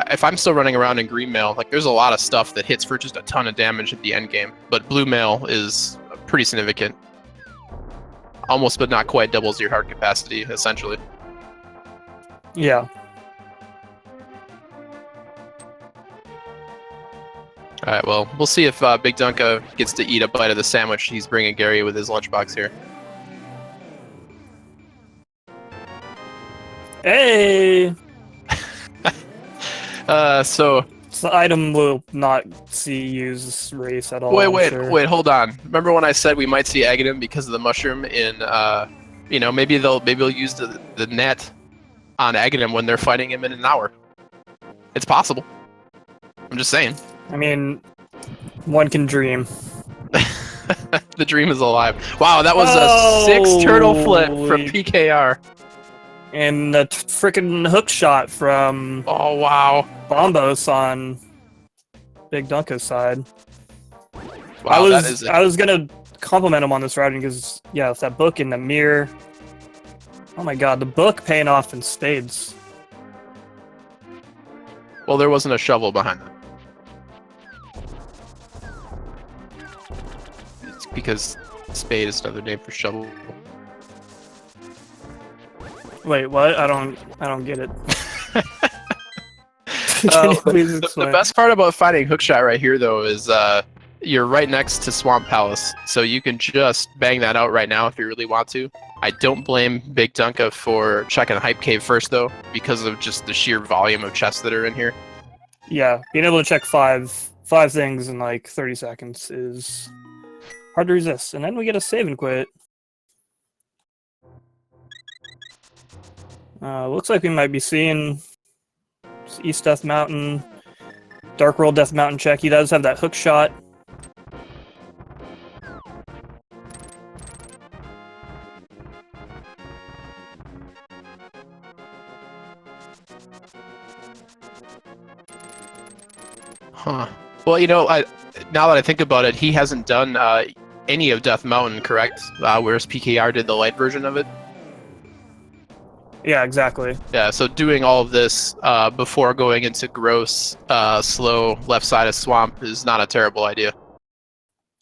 If I'm still running around in Green Mail, there's a lot of stuff that hits for just a ton of damage at the end game. But Blue Mail is pretty significant. Almost but not quite doubles your heart capacity, essentially. Yeah. Alright, well, we'll see if BigDunka gets to eat a bite of the sandwich he's bringing Gary with his lunchbox here. Hey! So the item will not see used this race at all. Wait, hold on. Remember when I said we might see Agadim because of the mushroom in, maybe they'll use the net on Agadim when they're fighting him in an hour. It's possible. I'm just saying. I mean, one can dream. The dream is alive. Wow, that was a 6 turtle flip from PKR. And a freaking hook shot from Bombos on BigDunka's side. Wow, I was gonna compliment him on this routing because if that book in the mirror. Oh my god, the book paying off in spades. Well, there wasn't a shovel behind that. It's because spade is another name for shovel. Wait, what? I don't get it. The best part about fighting Hookshot right here, though, is you're right next to Swamp Palace, so you can just bang that out right now if you really want to. I don't blame BigDunka for checking Hype Cave first, though, because of just the sheer volume of chests that are in here. Yeah, being able to check five things in 30 seconds is hard to resist. And then we get a save and quit. Looks like we might be seeing East Death Mountain, Dark World Death Mountain check. He does have that hook shot. Huh. Well, now that I think about it, he hasn't done any of Death Mountain, correct? Whereas PKR did the light version of it. Yeah, exactly. Yeah, so doing all of this before going into gross, slow left side of swamp is not a terrible idea.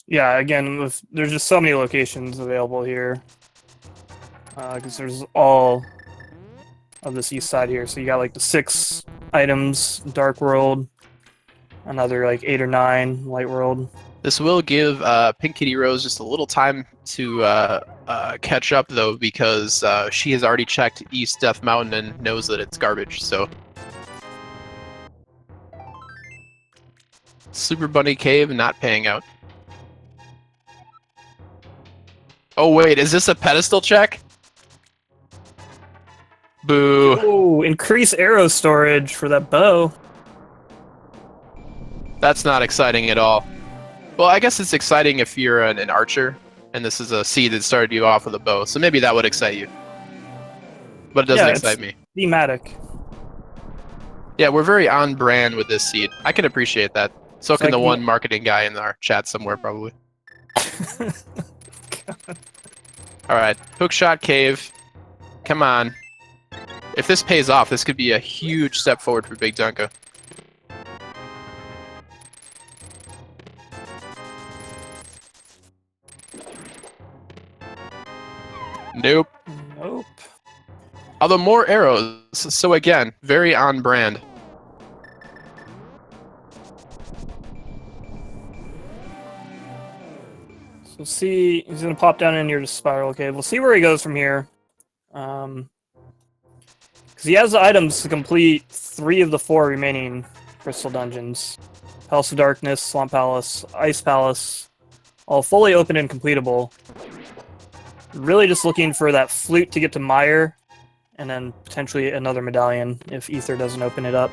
Yeah, again, there's just so many locations available here. Because there's all of this east side here. So you got like the 6 items, Dark World, another like 8 or 9, Light World. This will give PinkKittyRose just a little time to catch up, though, because she has already checked East Death Mountain and knows that it's garbage, so... Super Bunny Cave not paying out. Oh wait, is this a pedestal check? Boo. Oh, increase arrow storage for that bow. That's not exciting at all. Well, I guess it's exciting if you're an archer, and this is a seed that started you off with a bow, so maybe that would excite you. But it doesn't excite me. Thematic. Yeah, we're very on brand with this seed. I can appreciate that. So can the one marketing guy in our chat somewhere, probably. Alright, hookshot cave. Come on. If this pays off, this could be a huge step forward for BigDunka. Nope. Nope. Although more arrows, so again, very on brand. So see, he's gonna pop down in near the spiral cave. We'll see where he goes from here. Because he has the items to complete 3 of the 4 remaining crystal dungeons. Palace of Darkness, Swamp Palace, Ice Palace, all fully open and completable. Really just looking for that flute to get to Meyer, and then potentially another medallion if Ether doesn't open it up.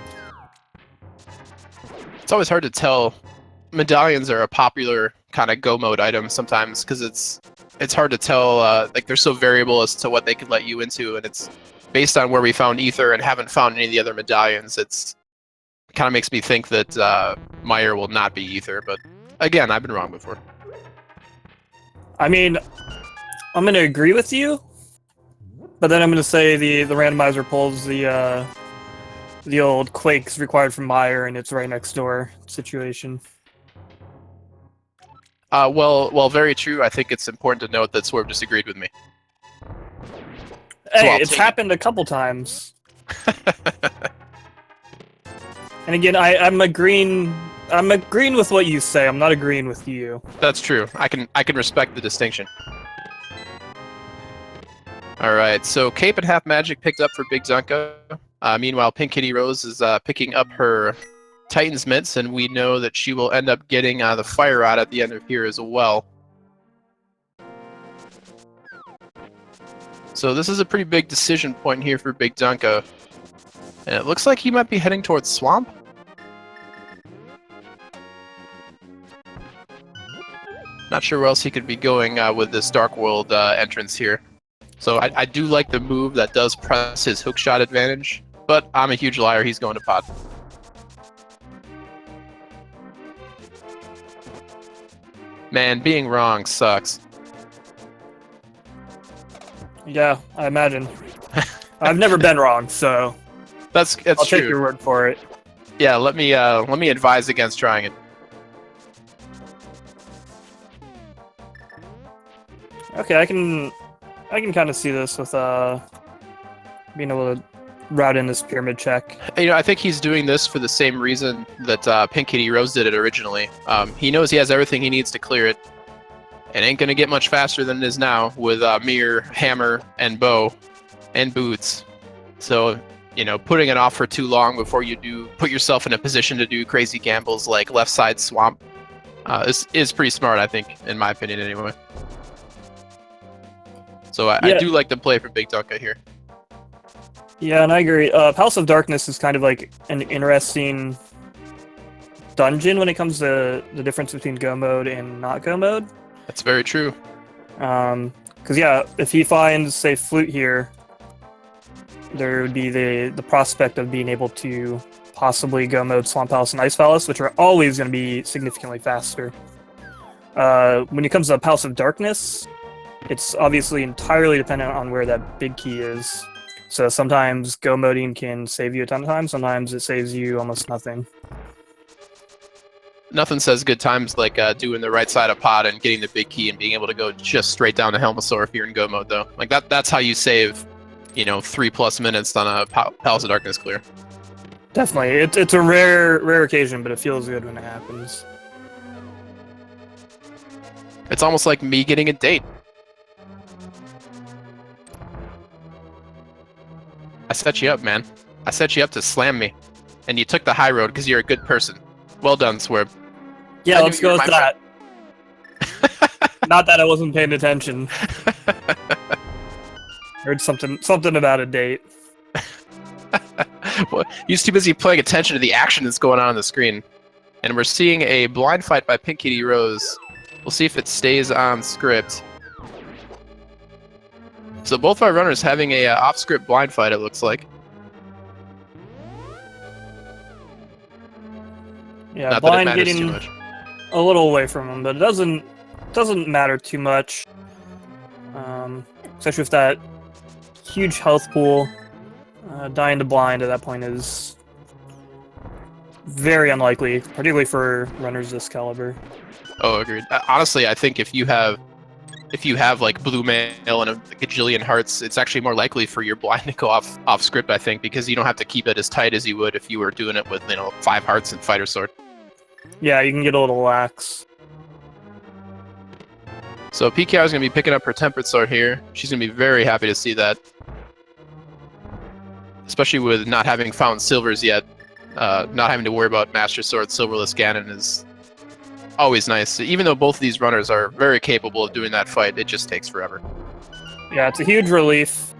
It's always hard to tell. Medallions are a popular kind of go mode item sometimes because it's hard to tell. Like they're so variable as to what they can let you into, and it's based on where we found Ether and haven't found any of the other medallions. It kind of makes me think that Meyer will not be Ether, but again, I've been wrong before. I mean, I'm going to agree with you, but then I'm going to say the randomizer pulls the old Quakes required from Meyer and it's right next door situation. Well, very true. I think it's important to note that Swerve disagreed with me. Hey, So it's happened a couple times. And again, I'm agreeing with what you say. I'm not agreeing with you. That's true. I can respect the distinction. Alright, so Cape and Half Magic picked up for BigDunka. Meanwhile, PinkKittyRose is picking up her Titan's Mitts, and we know that she will end up getting the Fire Rod at the end of here as well. So this is a pretty big decision point here for BigDunka. And it looks like he might be heading towards Swamp. Not sure where else he could be going with this Dark World entrance here. So I do like the move that does press his hookshot advantage, but I'm a huge liar, he's going to pod. Man, being wrong sucks. Yeah, I imagine. I've never been wrong, so I'll true. Take your word for it. Yeah, let me advise against trying it. Okay, I can kind of see this with being able to route in this pyramid check. You know, I think he's doing this for the same reason that PinkKittyRose did it originally. He knows he has everything he needs to clear it. It ain't gonna get much faster than it is now with mirror, hammer, and bow, and boots. So, you know, putting it off for too long before you do put yourself in a position to do crazy gambles like left side swamp is pretty smart, I think, in my opinion anyway. So I do like the play for BigDunka here. Yeah, and I agree. Palace of Darkness is kind of like an interesting dungeon when it comes to the difference between go mode and not go mode. That's very true. Because yeah, if he finds, say, flute here, there would be the prospect of being able to possibly go mode Swamp Palace and Ice Palace, which are always going to be significantly faster. When it comes to House of Darkness, it's obviously entirely dependent on where that big key is. So sometimes go moding can save you a ton of time, sometimes it saves you almost nothing. Nothing says good times like doing the right side of pod and getting the big key and being able to go just straight down to Helmasaur if you're in go mode, though. Like that's how you save, 3+ minutes on a Palace of Darkness clear. Definitely. It's a rare occasion, but it feels good when it happens. It's almost like me getting a date. I set you up, man. I set you up to slam me. And you took the high road because you're a good person. Well done, Swerve. Yeah, I let's knew you go were with that. Not that I wasn't paying attention. Heard something about a date. Well, you're too busy paying attention to the action that's going on the screen. And we're seeing a blind fight by PinkKittyRose. We'll see if it stays on script. So both our runners having a off-script blind fight, it looks like. Yeah, Not that it blind matters getting too much. a little away from him, but it doesn't matter too much. Especially with that huge health pool. Dying to blind at that point is very unlikely, particularly for runners this caliber. Oh, agreed. Honestly, I think if you have like blue mail and a gajillion hearts, it's actually more likely for your blind to go off script, I think, because you don't have to keep it as tight as you would if you were doing it with 5 hearts and fighter sword. Yeah, you can get a little lax. So PKR is going to be picking up her tempered sword here. She's going to be very happy to see that, especially with not having found silvers yet. Not having to worry about Master Sword silverless Ganon is always nice. Even though both of these runners are very capable of doing that fight, it just takes forever. Yeah, it's a huge relief.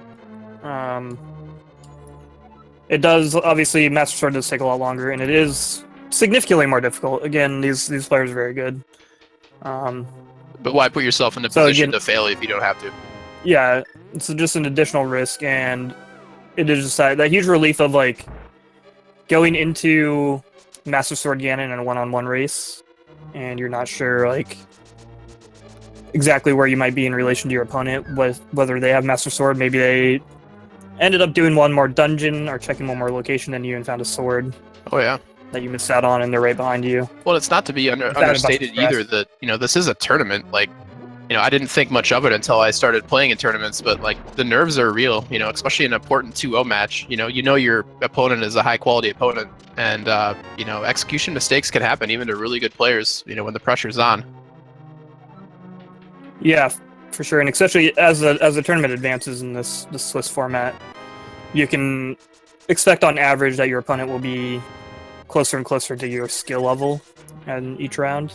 It does, obviously, Master Sword does take a lot longer, and it is significantly more difficult. Again, these players are very good. But why put yourself in a position to fail if you don't have to? Yeah, it's just an additional risk, and it is just that huge relief of, like, going into Master Sword Ganon in a one-on-one race, and you're not sure, like, exactly where you might be in relation to your opponent, whether they have Master Sword. Maybe they ended up doing one more dungeon or checking one more location than you and found a sword. Oh, yeah. That you missed out on, and they're right behind you. Well, it's not to be understated either that, this is a tournament. Like, I didn't think much of it until I started playing in tournaments, but, like, the nerves are real, especially in an important 2-0 match. You know your opponent is a high-quality opponent, and, execution mistakes can happen even to really good players, when the pressure's on. Yeah, for sure, and especially as the tournament advances in this Swiss format, you can expect on average that your opponent will be closer and closer to your skill level in each round.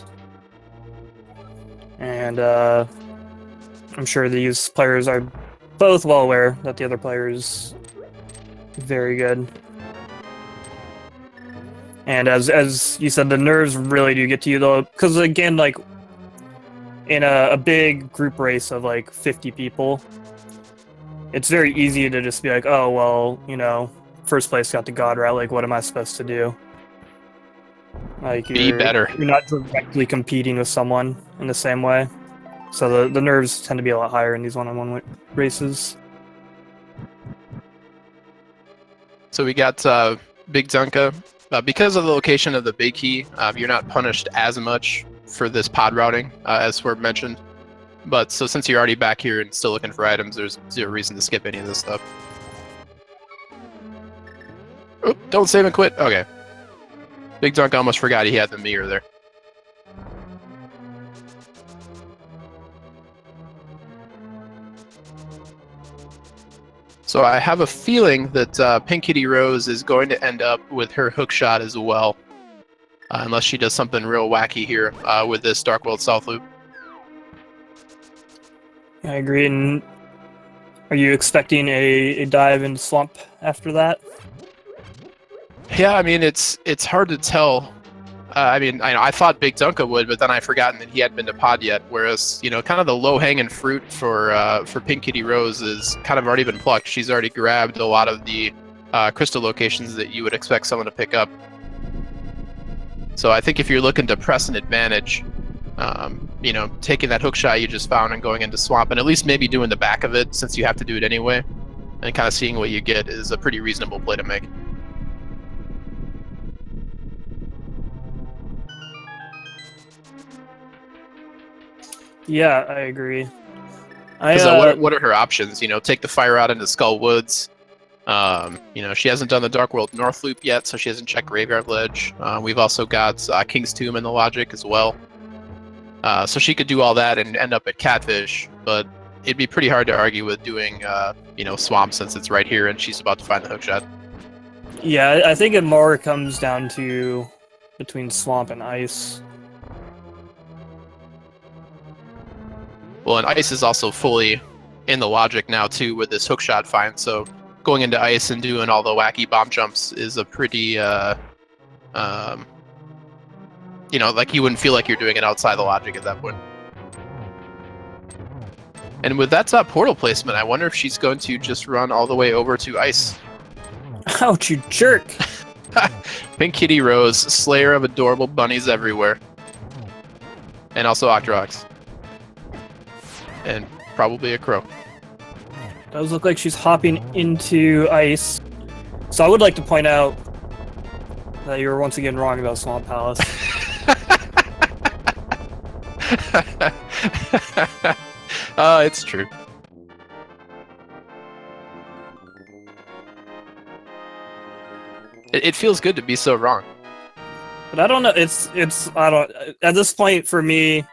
And I'm sure these players are both well aware that the other player is very good. And as you said, the nerves really do get to you, though, because again, like, in a big group race of like 50 people, it's very easy to just be like, oh, well, first place got the god route, like, what am I supposed to do? Like, be better. You're not directly competing with someone in the same way. So the nerves tend to be a lot higher in these one-on-one races. So we got BigDunka. Because of the location of the big key, you're not punished as much for this pod routing, as Swerve mentioned. But so since you're already back here and still looking for items, there's zero reason to skip any of this stuff. Oh, don't save and quit. Okay. BigDunka almost forgot he had the mirror there. So I have a feeling that PinkKittyRose is going to end up with her hook shot as well. Unless she does something real wacky here with this Dark World South loop. I agree. And are you expecting a dive into Slump after that? Yeah, I mean, it's hard to tell. I thought BigDunka would, but then I forgotten that he hadn't been to pod yet. Whereas, kind of the low-hanging fruit for PinkKittyRose is kind of already been plucked. She's already grabbed a lot of the crystal locations that you would expect someone to pick up. So I think if you're looking to press an advantage, you know, taking that hook shot you just found and going into swamp, and at least maybe doing the back of it since you have to do it anyway, and kind of seeing what you get is a pretty reasonable play to make. Yeah, I agree. Because what are her options? You know, take the fire out into Skull Woods. You know, she hasn't done the Dark World North Loop yet, so she hasn't checked Graveyard Ledge. We've also got King's Tomb in the logic as well. So she could do all that and end up at Catfish, but it'd be pretty hard to argue with doing, you know, Swamp since it's right here and she's about to find the hookshot. Yeah, I think it more comes down to between Swamp and Ice. Well, and Ice is also fully in the logic now, too, with this hookshot find, so going into Ice and doing all the wacky bomb jumps is a pretty, you know, like you wouldn't feel like you're doing it outside the logic at that point. And with that portal placement, I wonder if she's going to just run all the way over to Ice. Ouch, you jerk! PinkKittyRose, slayer of adorable bunnies everywhere. And also Octorox. And probably a crow. Does look like she's hopping into Ice. So I would like to point out that you were once again wrong about Swamp Palace. It's true. It feels good to be so wrong. But I don't know. I don't. At this point, for me,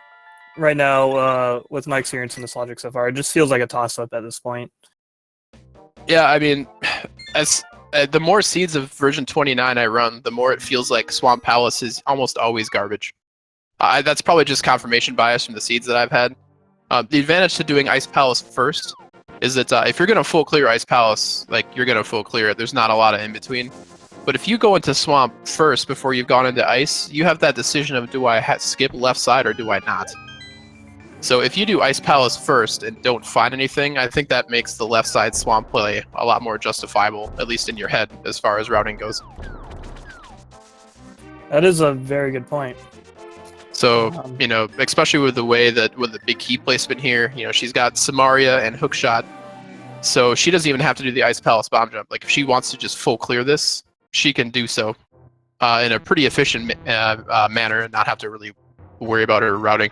right now, with my experience in this logic so far, it just feels like a toss-up at this point. Yeah, I mean, as the more seeds of version 29 I run, the more it feels like Swamp Palace is almost always garbage. That's probably just confirmation bias from the seeds that I've had. The advantage to doing Ice Palace first is that if you're going to full clear Ice Palace, like, you're going to full clear it. There's not a lot of in-between. But if you go into Swamp first before you've gone into Ice, you have that decision of, do I skip left side or do I not? So if you do Ice Palace first and don't find anything, I think that makes the left side Swamp play a lot more justifiable, at least in your head, as far as routing goes. That is a very good point. So, you know, especially with the way that with the big key placement here, you know, she's got Samaria and Hookshot, so she doesn't even have to do the Ice Palace bomb jump. Like, if she wants to just full clear this, she can do so in a pretty efficient manner and not have to really worry about her routing.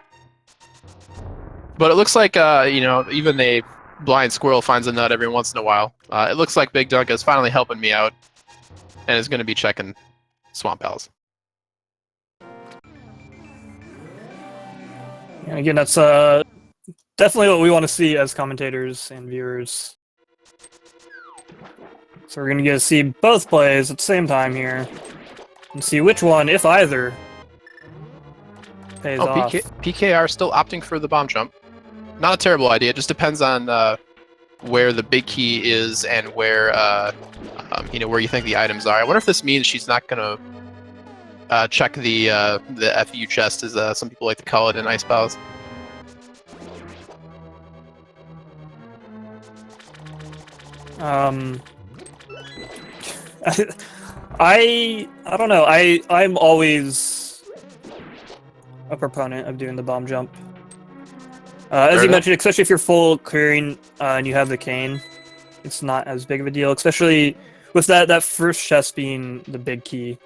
But it looks like, you know, even a blind squirrel finds a nut every once in a while. It looks like BigDunka is finally helping me out and is going to be checking Swamp Palace. And again, that's definitely what we want to see as commentators and viewers. So we're going to get to see both plays at the same time here, and see which one, if either, pays off. PKR still opting for the bomb jump. Not a terrible idea. It just depends on where the big key is and where you know, where you think the items are. I wonder if this means she's not going to check the FU chest, as some people like to call it in Ice Palace. I don't know. I'm always a proponent of doing the bomb jump. As you mentioned, especially if you're full clearing and you have the cane, it's not as big of a deal, especially with that first chest being the big key,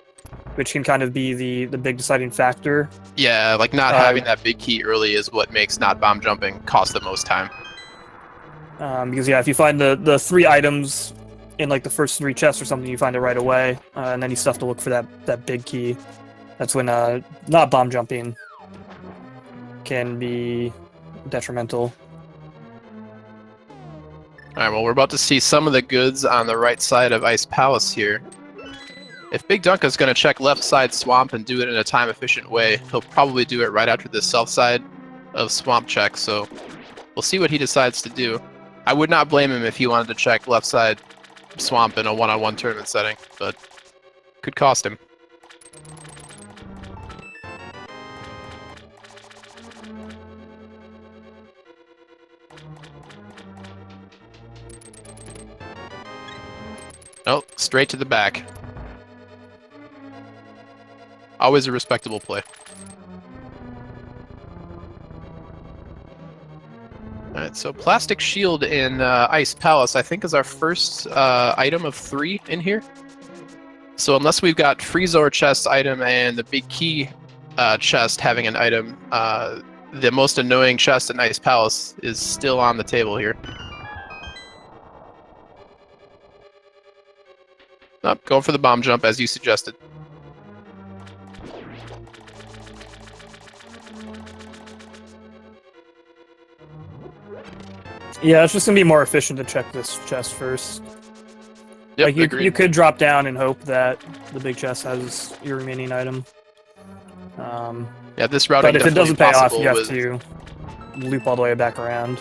which can kind of be the big deciding factor. Yeah, like not having that big key early is what makes not bomb jumping cost the most time. Because yeah, if you find the 3 items in like the first 3 chests or something, you find it right away, and then you still have to look for that big key. That's when not bomb jumping can be detrimental. Alright, well, we're about to see some of the goods on the right side of Ice Palace here. If BigDunka is going to check left side Swamp and do it in a time-efficient way, he'll probably do it right after the south side of Swamp check, so we'll see what he decides to do. I would not blame him if he wanted to check left side Swamp in a one-on-one tournament setting, but could cost him. Oh, straight to the back. Always a respectable play. Alright, so plastic shield in Ice Palace, I think, is our first item of 3 in here. So unless we've got Freezor chest item and the big key chest having an item, the most annoying chest in Ice Palace is still on the table here. Oh, going for the bomb jump as you suggested. Yeah, it's just gonna be more efficient to check this chest first. Yep, Like you could drop down and hope that the big chest has your remaining item. Yeah, this routing. But if it doesn't pay off, you have with... to loop all the way back around.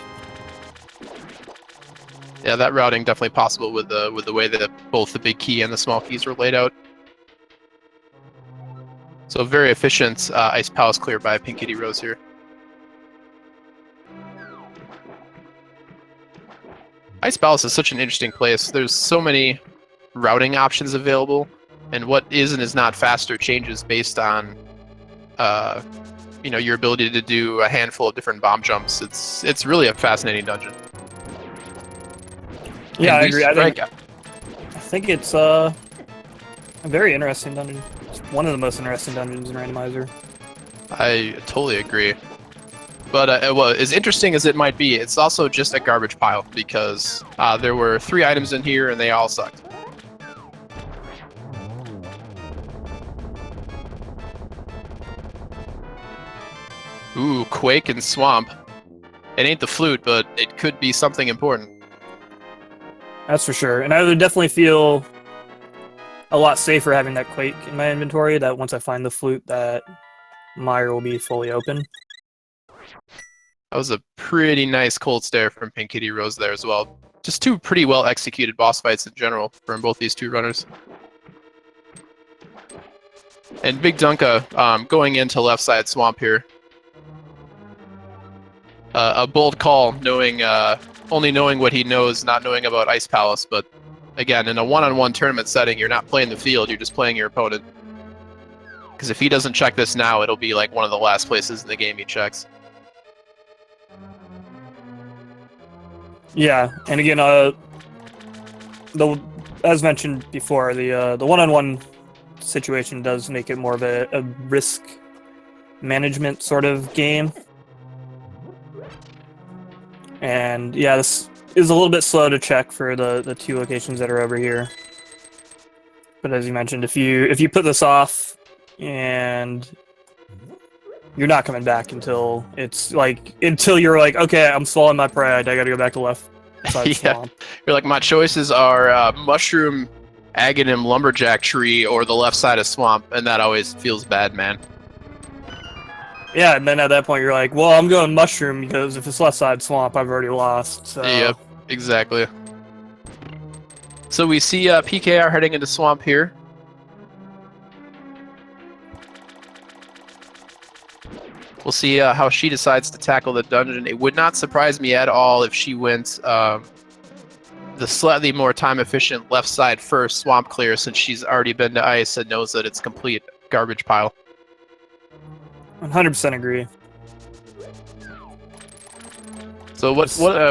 Yeah, that routing definitely possible with the way that both the big key and the small keys were laid out. So very efficient Ice Palace clear by PinkKittyRose here. Ice Palace is such an interesting place. There's so many routing options available, and what is and is not faster changes based on your ability to do a handful of different bomb jumps. It's really a fascinating dungeon. Yeah, I agree. I think it's a very interesting dungeon. It's one of the most interesting dungeons in Randomizer. I totally agree. But as interesting as it might be, it's also just a garbage pile because there were 3 items in here and they all sucked. Ooh, Quake and Swamp. It ain't the flute, but it could be something important. That's for sure. And I would definitely feel a lot safer having that Quake in my inventory, that once I find the flute, that Mire will be fully open. That was a pretty nice cold stare from PinkKittyRose there as well. Just 2 pretty well executed boss fights in general from both these 2 runners. And BigDunka going into left side swamp here. A bold call, knowing only knowing what he knows, not knowing about Ice Palace. But again, in a one-on-one tournament setting, you're not playing the field; you're just playing your opponent. Because if he doesn't check this now, it'll be like one of the last places in the game he checks. Yeah, and again, as mentioned before, the one-on-one situation does make it more of a risk management sort of game. And yeah, this is a little bit slow to check for the 2 locations that are over here. But as you mentioned, if you put this off, and you're not coming back until you're like, okay, I'm swallowing my pride, I gotta go back to left side swamp. You're like, my choices are Mushroom, Aghanim, Lumberjack Tree, or the left side of Swamp, and that always feels bad, man. Yeah, and then at that point you're like, well, I'm going Mushroom because if it's left side swamp, I've already lost. So. Yep, exactly. So we see PKR heading into swamp here. We'll see how she decides to tackle the dungeon. It would not surprise me at all if she went the slightly more time-efficient left side first swamp clear, since she's already been to ice and knows that it's complete garbage pile. 100% agree. So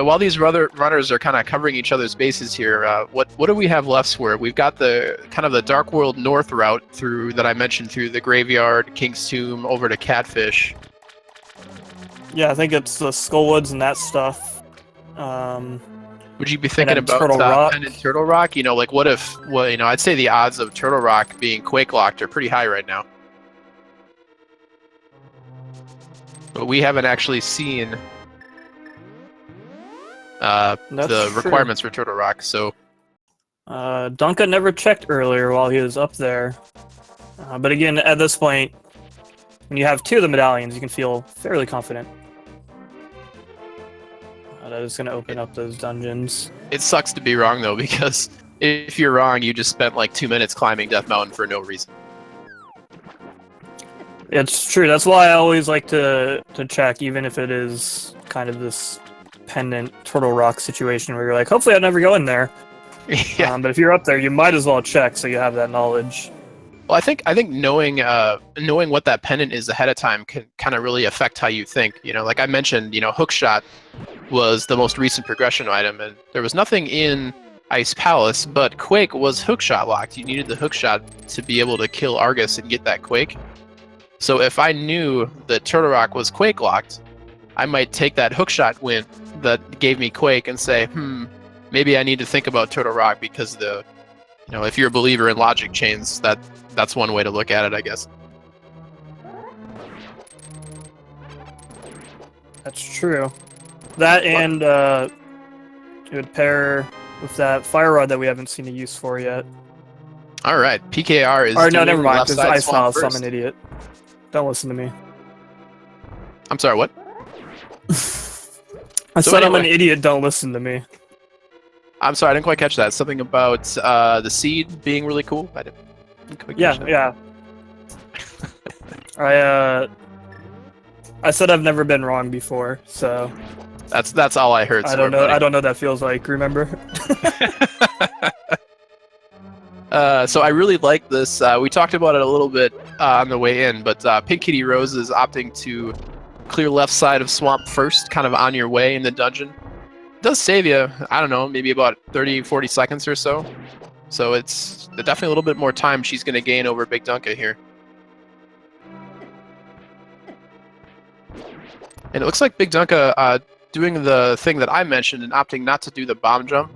while these runners are kind of covering each other's bases here, what do we have left for? We've got the kind of the Dark World North route through that I mentioned, through the Graveyard, King's Tomb, over to Catfish. Yeah, I think it's the Skullwoods and that stuff. Would you be thinking about Turtle Rock? And Turtle Rock? You know, like what if? Well, you know, I'd say the odds of Turtle Rock being Quake locked are pretty high right now. But we haven't actually seen the requirements for Turtle Rock, so... Dunka never checked earlier while he was up there. But again, at this point, when you have 2 of the medallions, you can feel fairly confident that it's going to open up those dungeons. It sucks to be wrong, though, because if you're wrong, you just spent like 2 minutes climbing Death Mountain for no reason. It's true. That's why I always like to check, even if it is kind of this pendant Turtle Rock situation where you're like, hopefully I'll never go in there. Yeah. But if you're up there, you might as well check so you have that knowledge. Well, I think knowing what that pendant is ahead of time can kind of really affect how you think. You know, like I mentioned, hookshot was the most recent progression item, and there was nothing in Ice Palace, but Quake was hookshot locked. You needed the hookshot to be able to kill Argus and get that Quake. So if I knew that Turtle Rock was Quake locked, I might take that hookshot win that gave me Quake and say, maybe I need to think about Turtle Rock because if you're a believer in logic chains, that's one way to look at it, I guess. That's true. That and it would pair with that fire rod that we haven't seen a use for yet. All right, PKR is. Or no, never mind. Left Because side Ice swamp Palace, I'm first. an idiot. Don't listen to me. I'm sorry, what? I said I'm an anyway. idiot. Don't listen to me. I'm sorry, I didn't quite catch that. Something about the seed being really cool. I didn't quite catch that. Yeah. I said I've never been wrong before, so That's all I heard. I don't know. I don't know what that feels like. Remember? So I really like this. We talked about it a little bit on the way in, but PinkKittyRose is opting to clear left side of swamp first, kind of on your way in the dungeon. It does save you, I don't know, maybe about 30, 40 seconds or so. So it's definitely a little bit more time she's going to gain over BigDunka here. And it looks like BigDunka doing the thing that I mentioned and opting not to do the bomb jump.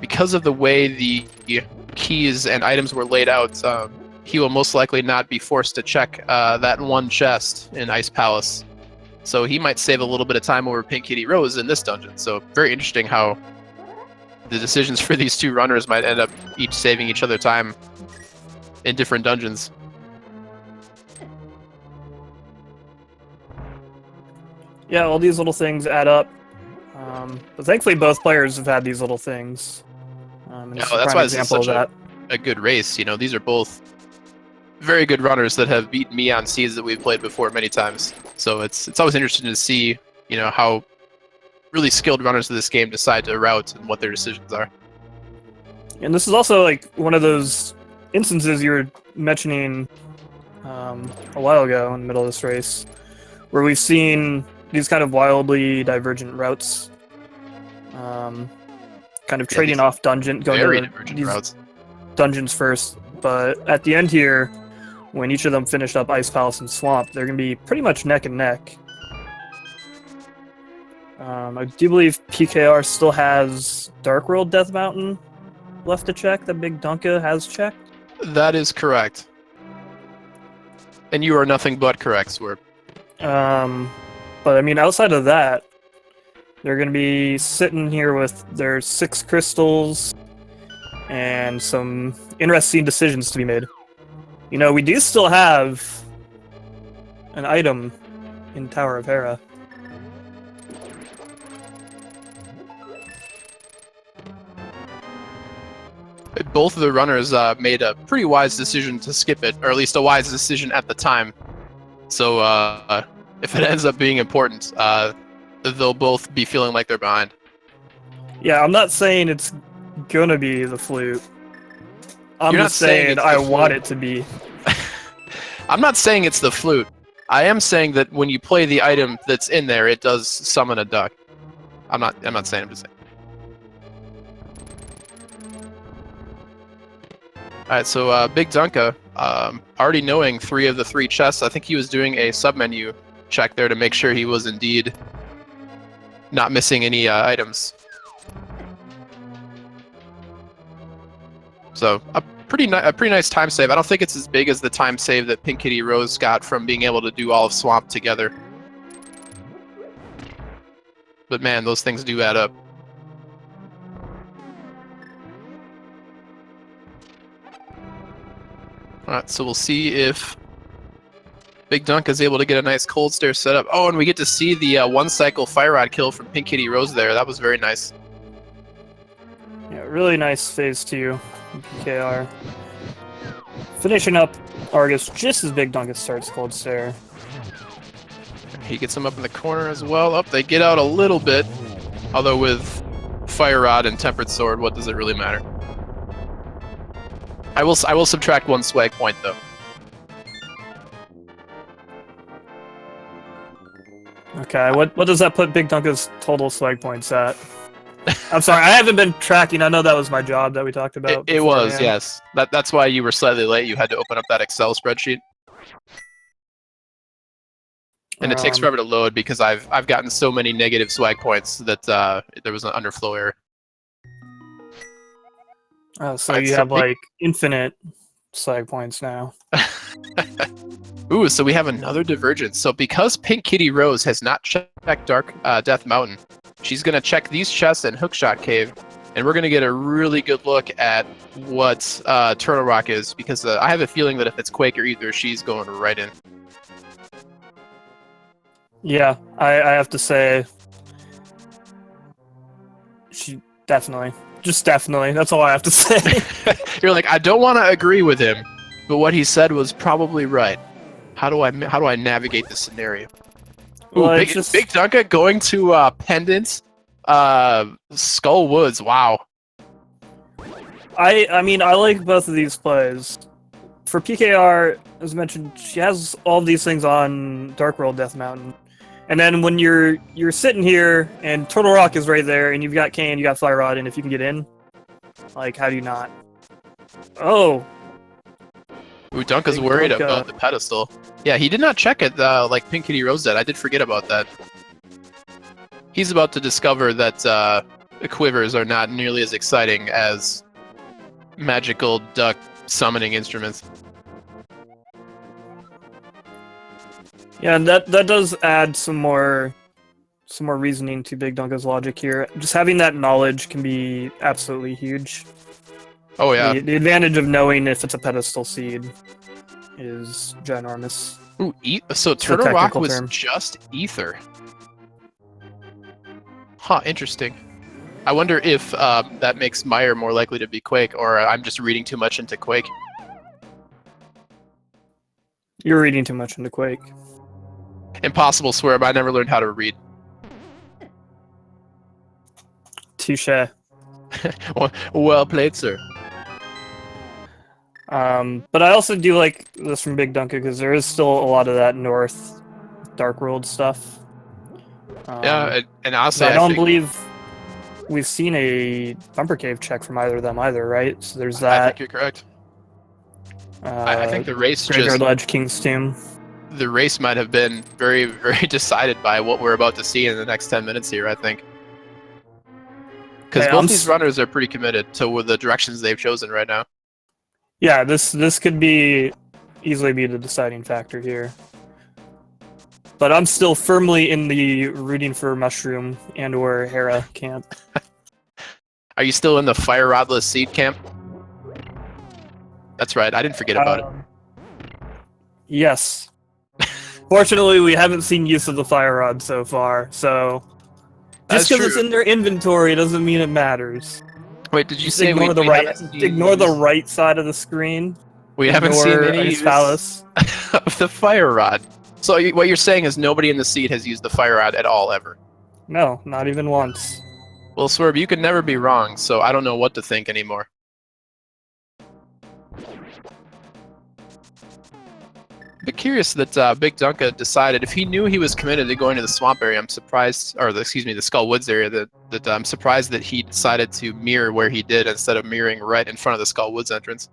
Because of the way the keys and items were laid out, he will most likely not be forced to check that one chest in Ice Palace. So he might save a little bit of time over PinkKittyRose in this dungeon. So very interesting how the decisions for these two runners might end up each saving each other time in different dungeons. Yeah, all these little things add up. But thankfully, both players have had these little things. And it's a that's prime why this is example such of that. a good race. These are both very good runners that have beaten me on seeds that we've played before many times. So it's always interesting to see, how really skilled runners of this game decide to route and what their decisions are. And this is also like one of those instances you were mentioning a while ago in the middle of this race, where we've seen these kind of wildly divergent routes, kind of trading off going Very to divergent these routes. dungeons first. But at the end here, when each of them finished up Ice Palace and Swamp, they're going to be pretty much neck and neck. I do believe PKR still has Dark World Death Mountain left to check that BigDunka has checked. That is correct. And you are nothing but correct, Swerve. But I mean, outside of that, they're going to be sitting here with their 6 crystals and some interesting decisions to be made. We do still have an item in Tower of Hera. Both of the runners made a pretty wise decision to skip it, or at least a wise decision at the time. So if it ends up being important, they'll both be feeling like they're behind. Yeah, I'm not saying it's gonna be the flute. I'm You're just not saying saying it's I the want flute. it to be. I'm not saying it's the flute. I am saying that when you play the item that's in there, it does summon a duck. I'm not saying. I'm just saying. All right, so BigDunka, already knowing 3 of the 3 chests, I think he was doing a submenu check there to make sure he was indeed not missing any items. So a pretty nice time save. I don't think it's as big as the time save that PinkKittyRose got from being able to do all of Swamp together. But man, those things do add up. Alright, so we'll see if BigDunka is able to get a nice cold stare set up. Oh, and we get to see the one-cycle Fire Rod kill from PinkKittyRose there. That was very nice. Yeah, really nice phase 2 PKR. Finishing up Argus just as BigDunka starts cold stare. He gets him up in the corner as well. Up, they get out a little bit. Although with Fire Rod and Tempered Sword, what does it really matter? I will subtract 1 swag point though. Okay, what does that put BigDunka's total swag points at? I'm sorry, I haven't been tracking. I know that was my job that we talked about. It was, beforehand. yes. That's why you were slightly late. You had to open up that Excel spreadsheet. And it takes forever to load because I've gotten so many negative swag points that there was an underflow error. Oh, so Alright, you have like infinite swag points now. Ooh, so we have another divergence. So because PinkKittyRose has not checked Dark Death Mountain, she's gonna check these chests and Hookshot Cave, and we're gonna get a really good look at what Turtle Rock is, because I have a feeling that if it's Quake or Ether, she's going right in. Yeah, I have to say, she definitely, just definitely. That's all I have to say. You're like, I don't want to agree with him, but what he said was probably right. How do I navigate this scenario? Ooh, Well, BigDunka going to Pendants, Skull Woods. Wow. I mean, I like both of these plays. For PKR, as mentioned, she has all of these things on Dark World Death Mountain. And then when you're sitting here and Turtle Rock is right there, and you've got Kane, you got Fire Rod, and if you can get in, like, how do you not? Oh. Ooh, Dunka's worried about the pedestal. Yeah, he did not check it like PinkKittyRose did. I did forget about that. He's about to discover that the quivers are not nearly as exciting as magical duck summoning instruments. Yeah, and that does add some more reasoning to BigDunka's logic here. Just having that knowledge can be absolutely huge. Oh yeah. The advantage of knowing if it's a pedestal seed is ginormous. Ooh, so Turtle Rock was just Ether. Huh, interesting. I wonder if that makes Meyer more likely to be Quake, or I'm just reading too much into Quake. You're reading too much into Quake. Impossible, swear, but I never learned how to read. Touche. Well played, sir. But I also do like this from BigDunka because there is still a lot of that North Dark World stuff. Yeah, and honestly, I don't believe we've seen a Thumper Cave check from either of them either, right? So there's that. I think you're correct. I think the race Graveyard Ledge, King's Tomb. The race might have been very, very decided by what we're about to see in the next 10 minutes here, I think. Because both these runners are pretty committed to the directions they've chosen right now. Yeah, this could easily be the deciding factor here. But I'm still firmly in the rooting for Mushroom and or Hera camp. Are you still in the Fire Rodless Seed camp? That's right, I didn't forget about it. Yes. Fortunately, we haven't seen use of the Fire Rod so far, so just because it's in their inventory doesn't mean it matters. Wait, did you just say ignore the right side of the screen? We haven't seen any use of the Fire Rod. So what you're saying is nobody in the seed has used the Fire Rod at all ever? No, not even once. Well, Swerve, you can never be wrong, so I don't know what to think anymore. A bit curious that BigDunka decided, if he knew he was committed to going to the swamp area, I'm surprised, or excuse me, the Skull Woods area, that I'm surprised that he decided to mirror where he did instead of mirroring right in front of the Skull Woods entrance.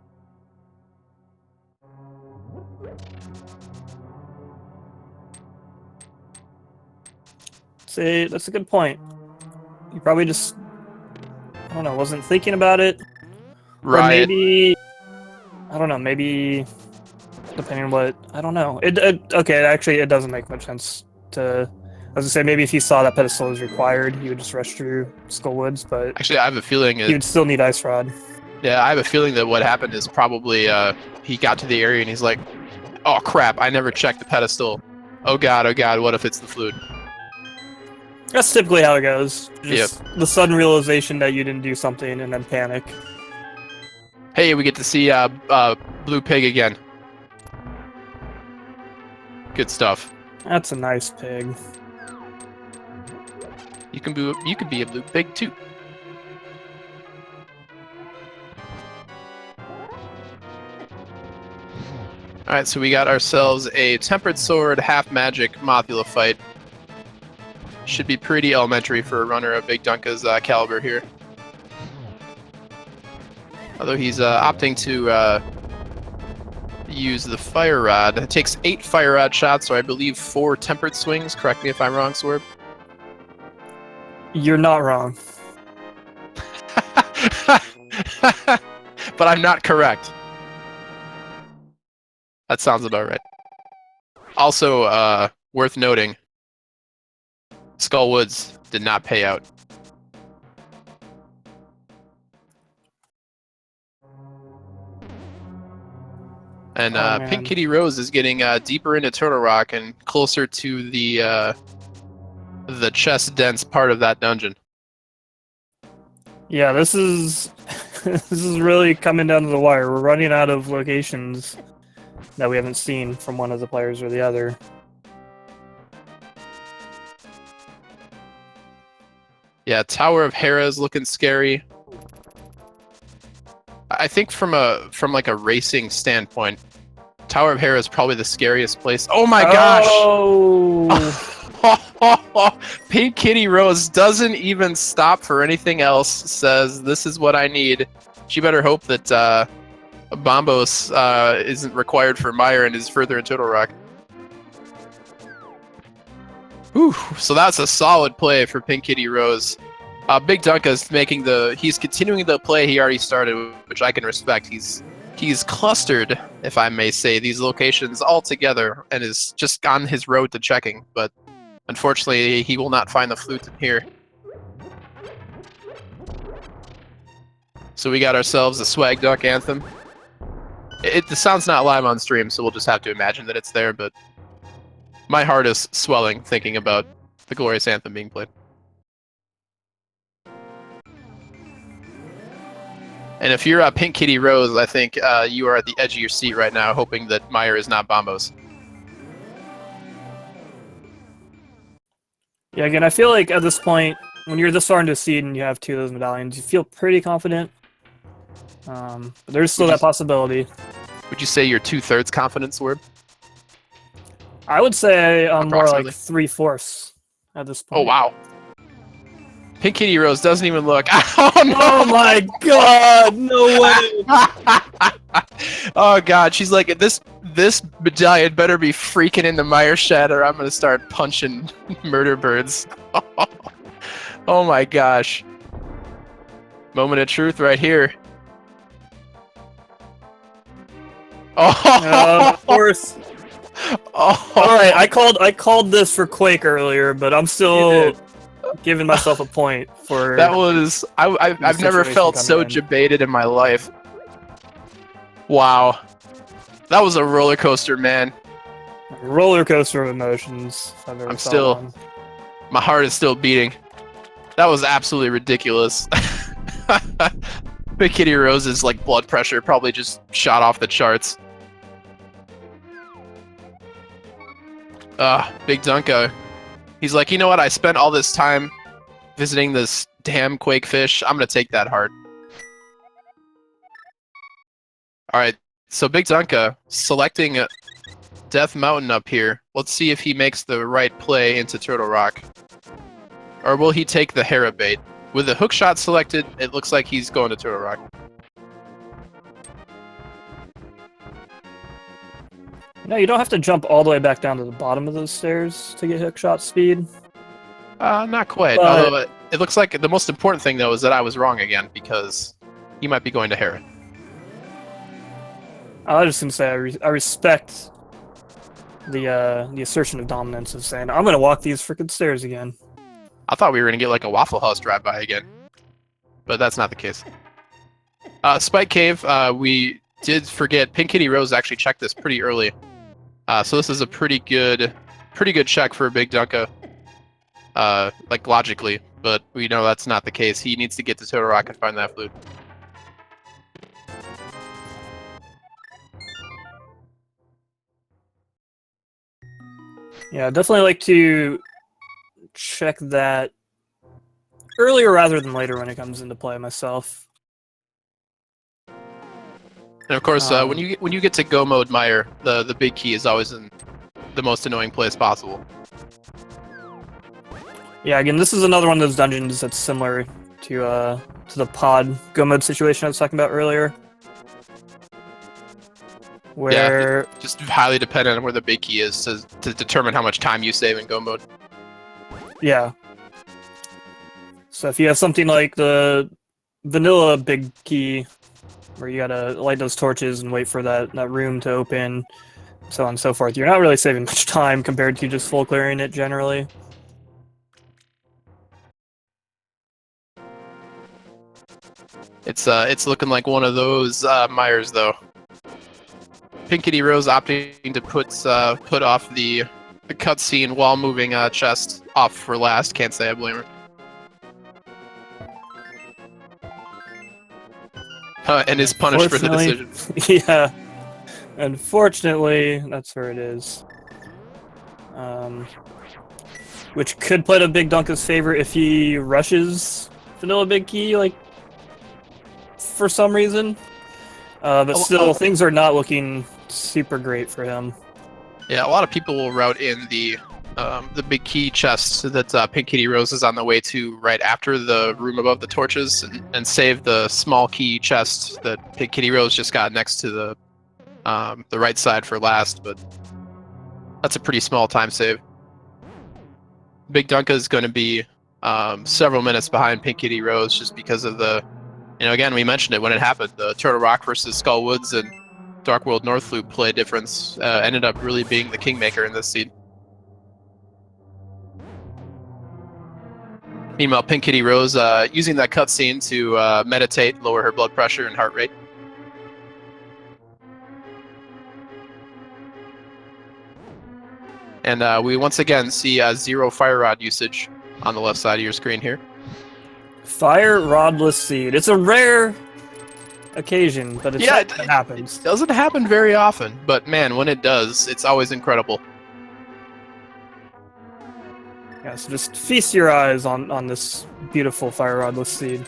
See, that's a good point. You probably just, I don't know, wasn't thinking about it. Right. Or maybe, I don't know, maybe, depending on what, I don't know. Okay, actually, it doesn't make much sense to, I was gonna say, maybe if he saw that pedestal was required, he would just rush through Skull Woods, but... Actually, I have a feeling... He would still need Ice Rod. Yeah, I have a feeling that what happened is probably, he got to the area and he's like, oh crap, I never checked the pedestal. Oh god, what if it's the flute? That's typically how it goes. Just the sudden realization that you didn't do something and then panic. Hey, we get to see Blue Pig again. Good stuff. That's a nice pig. You can be a blue pig too. Alright, so we got ourselves a Tempered Sword, Half Magic Mothula fight. Should be pretty elementary for a runner of BigDunka's caliber here. Although he's opting to use the Fire Rod. It takes 8 Fire Rod shots, so I believe 4 Tempered Swings. Correct me if I'm wrong, Swerve. You're not wrong. But I'm not correct. That sounds about right. Also, worth noting, Skull Woods did not pay out. And PinkKittyRose is getting deeper into Turtle Rock and closer to the chest dense part of that dungeon. Yeah, this is this is really coming down to the wire. We're running out of locations that we haven't seen from one of the players or the other. Yeah, Tower of Hera is looking scary. I think from like a racing standpoint, Tower of Hera is probably the scariest place. Oh my gosh! PinkKittyRose doesn't even stop for anything else. Says, "This is what I need." She better hope that Bombos isn't required for Meyer and is further in Turtle Rock. Whew, so that's a solid play for PinkKittyRose. BigDunka is he's continuing the play he already started, which I can respect. He's clustered, if I may say, these locations all together and is just on his road to checking, but unfortunately he will not find the flute in here. So we got ourselves a Swag Duck anthem. The sound's not live on stream, so we'll just have to imagine that it's there, but my heart is swelling thinking about the glorious anthem being played. And if you're PinkKittyRose, I think you are at the edge of your seat right now, hoping that Meyer is not Bombos. Yeah, again, I feel like at this point, when you're this far into a seed and you have 2 of those medallions, you feel pretty confident. But there's still that possibility. Would you say you're 2/3 confidence, Word? I would say I'm more like 3/4 at this point. Oh, wow. PinkKittyRose doesn't even look. Oh, no! Oh my god! No way! Oh god, she's like, this medallion better be freaking into Meyer Shed or I'm gonna start punching murder birds. Oh my gosh. Moment of truth right here. Oh, of course. Oh. All right, I called this for Quake earlier, but I'm still giving myself a point for that. Was I've never felt so debated in my life. Wow, that was a roller coaster, man. Roller coaster of emotions. If I've ever saw one. My heart is still beating. That was absolutely ridiculous. PinkKittyRose's like blood pressure probably just shot off the charts. BigDunka. He's like, you know what? I spent all this time visiting this damn Quake fish. I'm gonna take that heart. All right, so BigDunka selecting Death Mountain up here. Let's see if he makes the right play into Turtle Rock, or will he take the Hera bait? With the hook shot selected, it looks like he's going to Turtle Rock. No, you don't have to jump all the way back down to the bottom of those stairs to get hook shot speed. Not quite. Although it looks like the most important thing, though, is that I was wrong again, because he might be going to Hera. I was just gonna say I respect the assertion of dominance of saying I'm gonna walk these freaking stairs again. I thought we were gonna get like a Waffle House drive-by again, but that's not the case. Spike Cave, we did forget. PinkKittyRose actually checked this pretty early, so this is a pretty good check for BigDunka, like logically. But we know that's not the case. He needs to get to Turtle Rock and find that flute. Yeah, definitely like to check that earlier rather than later when it comes into play myself. And of course, when you get to go mode Meyer, the big key is always in the most annoying place possible. Yeah, again, this is another one of those dungeons that's similar to the pod go mode situation I was talking about earlier. Where Yeah, just highly dependent on where the big key is to determine how much time you save in go mode. yeah. So if you have something like the vanilla big key, where you gotta light those torches and wait for that room to open, so on and so forth, you're not really saving much time compared to just full clearing it generally. It's looking like one of those Myers though. PinkKittyRose opting to put off the cutscene while moving chest off for last. Can't say I blame her. And is punished for the decision. Yeah, unfortunately, that's where it is. Which could play to BigDunka's favor if he rushes Vanilla Big Key, like, for some reason. But still, things are not looking super great for him. Yeah, a lot of people will route in the big key chest that PinkKittyRose is on the way to right after the room above the torches, and save the small key chest that PinkKittyRose just got next to the right side for last. But that's a pretty small time save. BigDunka is going to be several minutes behind PinkKittyRose just because of the, again, we mentioned it when it happened. The Turtle Rock versus Skull Woods and Dark World North Loop play difference ended up really being the kingmaker in this seed. Meanwhile, PinkKittyRose using that cutscene to meditate, lower her blood pressure and heart rate. And we once again see 0 fire rod usage on the left side of your screen here. Fire rodless seed. It's a rare occasion, but it happens. It doesn't happen very often, but man, when it does, it's always incredible. Yeah, so just feast your eyes on this beautiful fire rodless seed.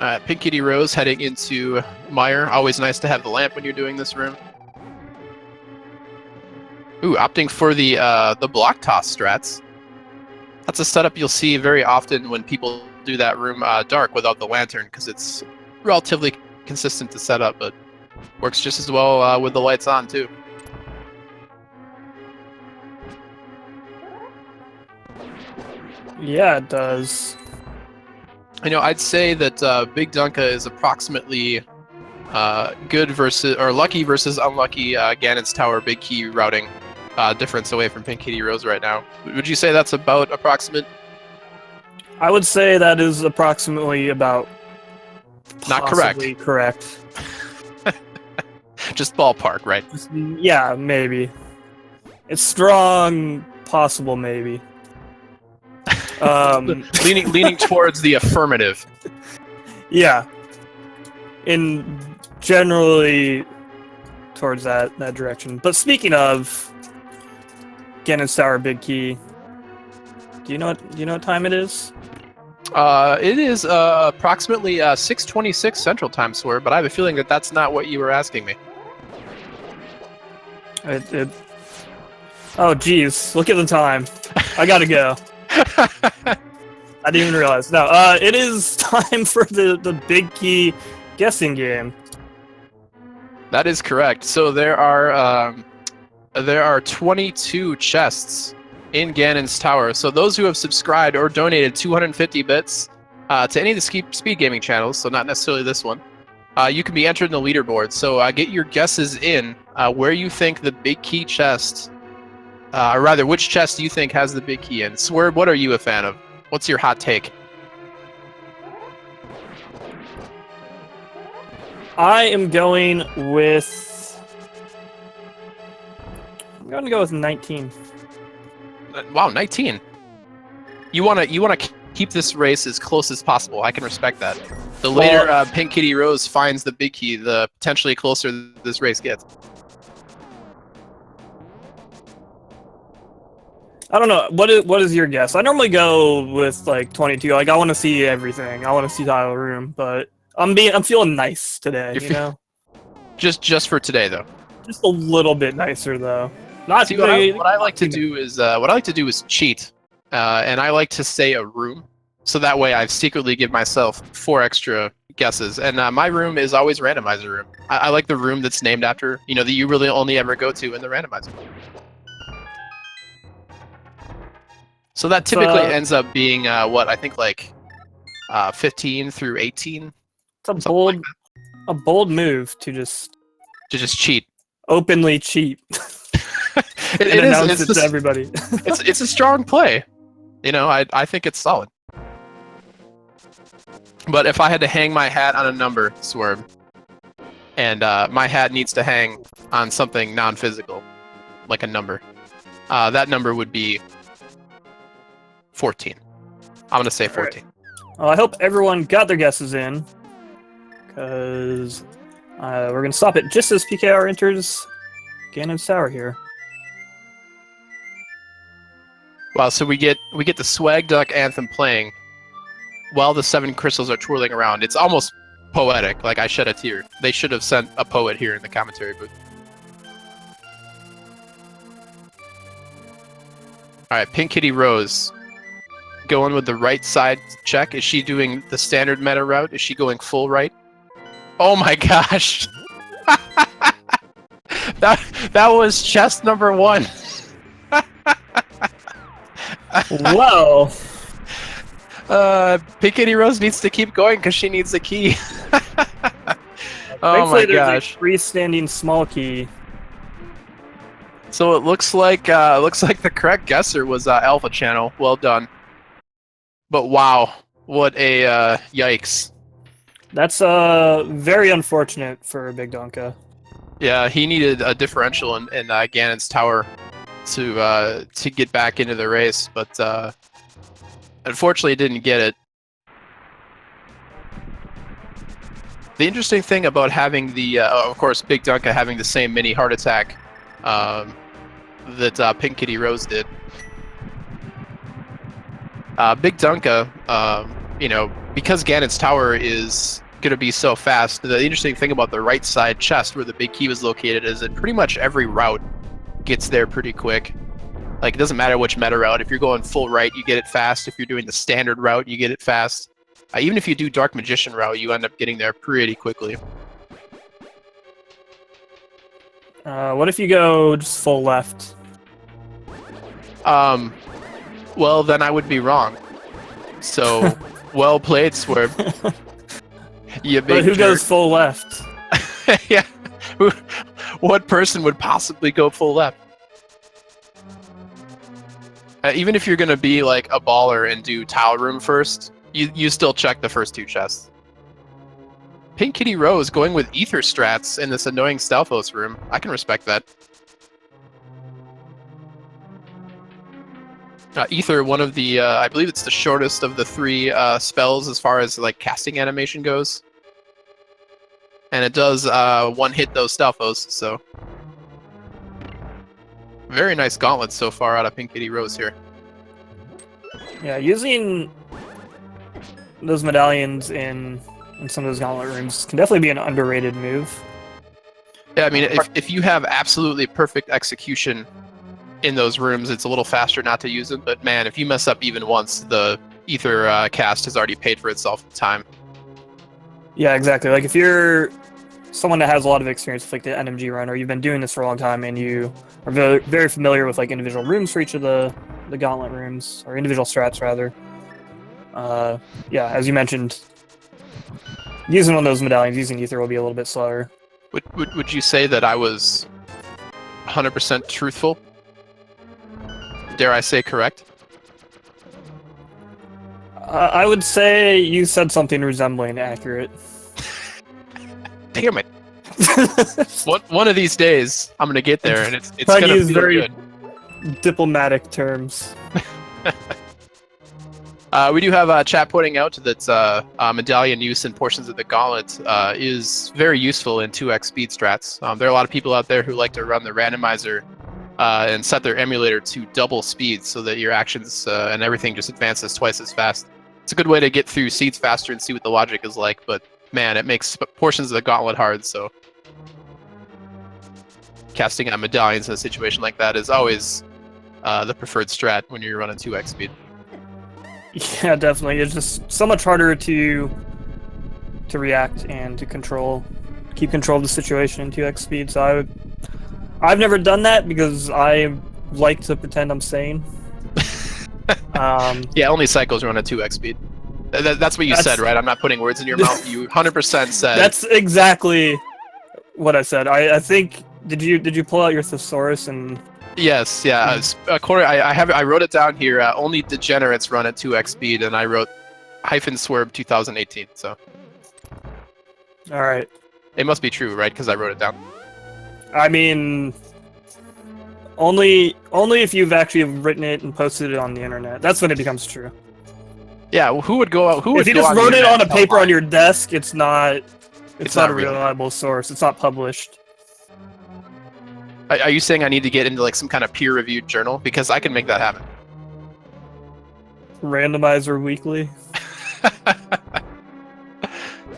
PinkKittyRose heading into Mire. Always nice to have the lamp when you're doing this room. Ooh, opting for the block toss strats. That's a setup you'll see very often when people do that room dark without the lantern, because it's relatively consistent to set up, but works just as well with the lights on too. Yeah, it does. I'd say that BigDunka is approximately good versus, or lucky versus unlucky Ganon's Tower big key routing difference away from PinkKittyRose right now. Would you say that's about approximate? I would say that is approximately about not correct. Correct. Just ballpark, right? Yeah, maybe. It's strong, possible, maybe. Leaning towards the affirmative. Yeah. In generally towards that direction. But speaking of Ganon's Tower big key, do you know what time it is? It is approximately 6:26 Central Time, Swear, but I have a feeling that that's not what you were asking me. Oh, geez. Look at the time. I gotta go. I didn't even realize. No, it is time for the big key guessing game. That is correct. So there are 22 chests in Ganon's Tower. So those who have subscribed or donated 250 bits to any of the speed gaming channels, so not necessarily this one, you can be entered in the leaderboard. So get your guesses in where you think the big key chest, or rather, which chest do you think has the big key in? Swerve, what are you a fan of? What's your hot take? I am going with... I'm going to go with 19. Wow, 19. You wanna keep this race as close as possible. I can respect that. The later PinkKittyRose finds the big key, the potentially closer this race gets. I don't know. What is your guess? I normally go with like 22. Like I want to see everything. I want to see tile room, but I'm feeling nice today. You know, just for today though. just a little bit nicer though. Not See, very, what I like not to too do is cheat, and I like to say a room, so that way I secretly give myself 4 extra guesses. And my room is always randomizer room. I like the room that's named after, you know, that you really only ever go to in the randomizer. So that typically ends up being what I think like 15 through 18. It's a bold move to just cheat. openly cheat It and is. announce it to everybody. It's a strong play. You know, I think it's solid. But if I had to hang my hat on a number, Swerve, and my hat needs to hang on something non-physical, like a number, that number would be 14. I'm gonna say 14. Right. Well, I hope everyone got their guesses in, because we're gonna stop it just as PKR enters Ganon's Tower here. Wow, so we get the Swag Duck anthem playing while the 7 crystals are twirling around. It's almost poetic. Like I shed a tear. They should have sent a poet here in the commentary booth. All right, PinkKittyRose going with the right side check. Is she doing the standard meta route? Is she going full right? Oh my gosh! that was chest number 1. Whoa! PinkKittyRose needs to keep going because she needs the key. Oh my gosh! A freestanding small key. So it looks like the correct guesser was Alpha Channel. Well done. But wow, what a yikes! That's very unfortunate for BigDunka. Yeah, he needed a differential in Ganon's tower to get back into the race, but unfortunately didn't get it. The interesting thing about having the, of course, BigDunka having the same mini heart attack that PinkKittyRose did. BigDunka, you know, because Ganon's tower is going to be so fast, the interesting thing about the right side chest where the big key was located is that pretty much every route gets there pretty quick. Like, it doesn't matter which meta route. If you're going full right, you get it fast. If you're doing the standard route, you get it fast. Even if you do Dark Magician route, you end up getting there pretty quickly. What if you go just full left? Well, then I would be wrong. So, well played, Swerve. You big But who jerk. goes full left? Yeah. What person would possibly go full left? Even if you're going to be like a baller and do tile room first, you still check the first 2 chests. PinkKittyRose going with ether strats in this annoying Stalfos room. I can respect that. Ether, one of the, I believe it's the shortest of the 3 spells as far as like casting animation goes. And it does one-hit those Stalfos, so... Very nice gauntlets so far out of PinkKittyRose here. Yeah, using those medallions in some of those gauntlet rooms can definitely be an underrated move. Yeah, I mean, if you have absolutely perfect execution in those rooms, it's a little faster not to use them. But man, if you mess up even once, the ether cast has already paid for itself in time. Yeah, exactly. Like if you're someone that has a lot of experience with like the NMG run, or you've been doing this for a long time and you are very, very familiar with like individual rooms for each of the gauntlet rooms, or individual strats rather. Yeah, as you mentioned, using one of those medallions, using ether will be a little bit slower. Would you say that I was 100% truthful? Dare I say correct? I would say you said something resembling accurate. Damn it! One of these days, I'm gonna get there, and it's Trying gonna to use feel very good. diplomatic terms. We do have chat pointing out that medallion use in portions of the gauntlet is very useful in 2x speed strats. There are a lot of people out there who like to run the randomizer and set their emulator to double speed so that your actions and everything just advances twice as fast. It's a good way to get through seeds faster and see what the logic is like, but man, it makes portions of the gauntlet hard, so casting on medallions in a situation like that is always the preferred strat when you're running 2x speed. Yeah, definitely. It's just so much harder to react and to keep control of the situation in 2x speed. So I've never done that because I like to pretend I'm sane. Yeah, only cycles run at 2x speed. That's what you said, right? I'm not putting words in your mouth. You 100% said. That's exactly what I said. I think did you pull out your thesaurus and? Yes, yeah. I wrote it down here. Only degenerates run at 2x speed, and I wrote -swerb 2018. So. All right. It must be true, right? Because I wrote it down. I mean, only if you've actually written it and posted it on the internet. That's when it becomes true. Yeah, well, who would go out? Who would if you go just on wrote the it on a internet paper on your desk, it's not not a real. reliable source. It's not published. Are you saying I need to get into like some kind of peer-reviewed journal? Because I can make that happen. Randomizer Weekly.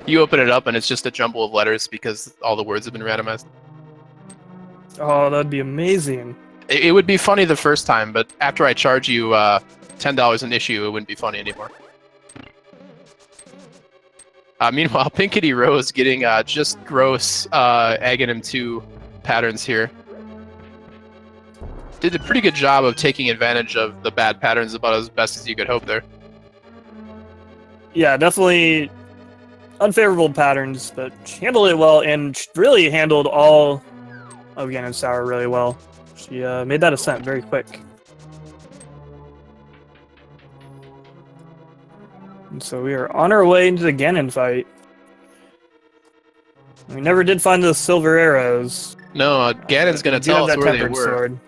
You open it up and it's just a jumble of letters because all the words have been randomized. Oh, that'd be amazing. It would be funny the first time, but after I charge you $10 an issue, it wouldn't be funny anymore. Meanwhile, PinkKittyRose getting just gross Aghanim 2 patterns here. Did a pretty good job of taking advantage of the bad patterns about as best as you could hope there. Yeah, definitely unfavorable patterns, but she handled it well, and she really handled all of Ganon's Tower really well. She made that ascent very quick. And so we are on our way into the Ganon fight. We never did find those silver arrows. No, Ganon's going to tell us where they were. Sword.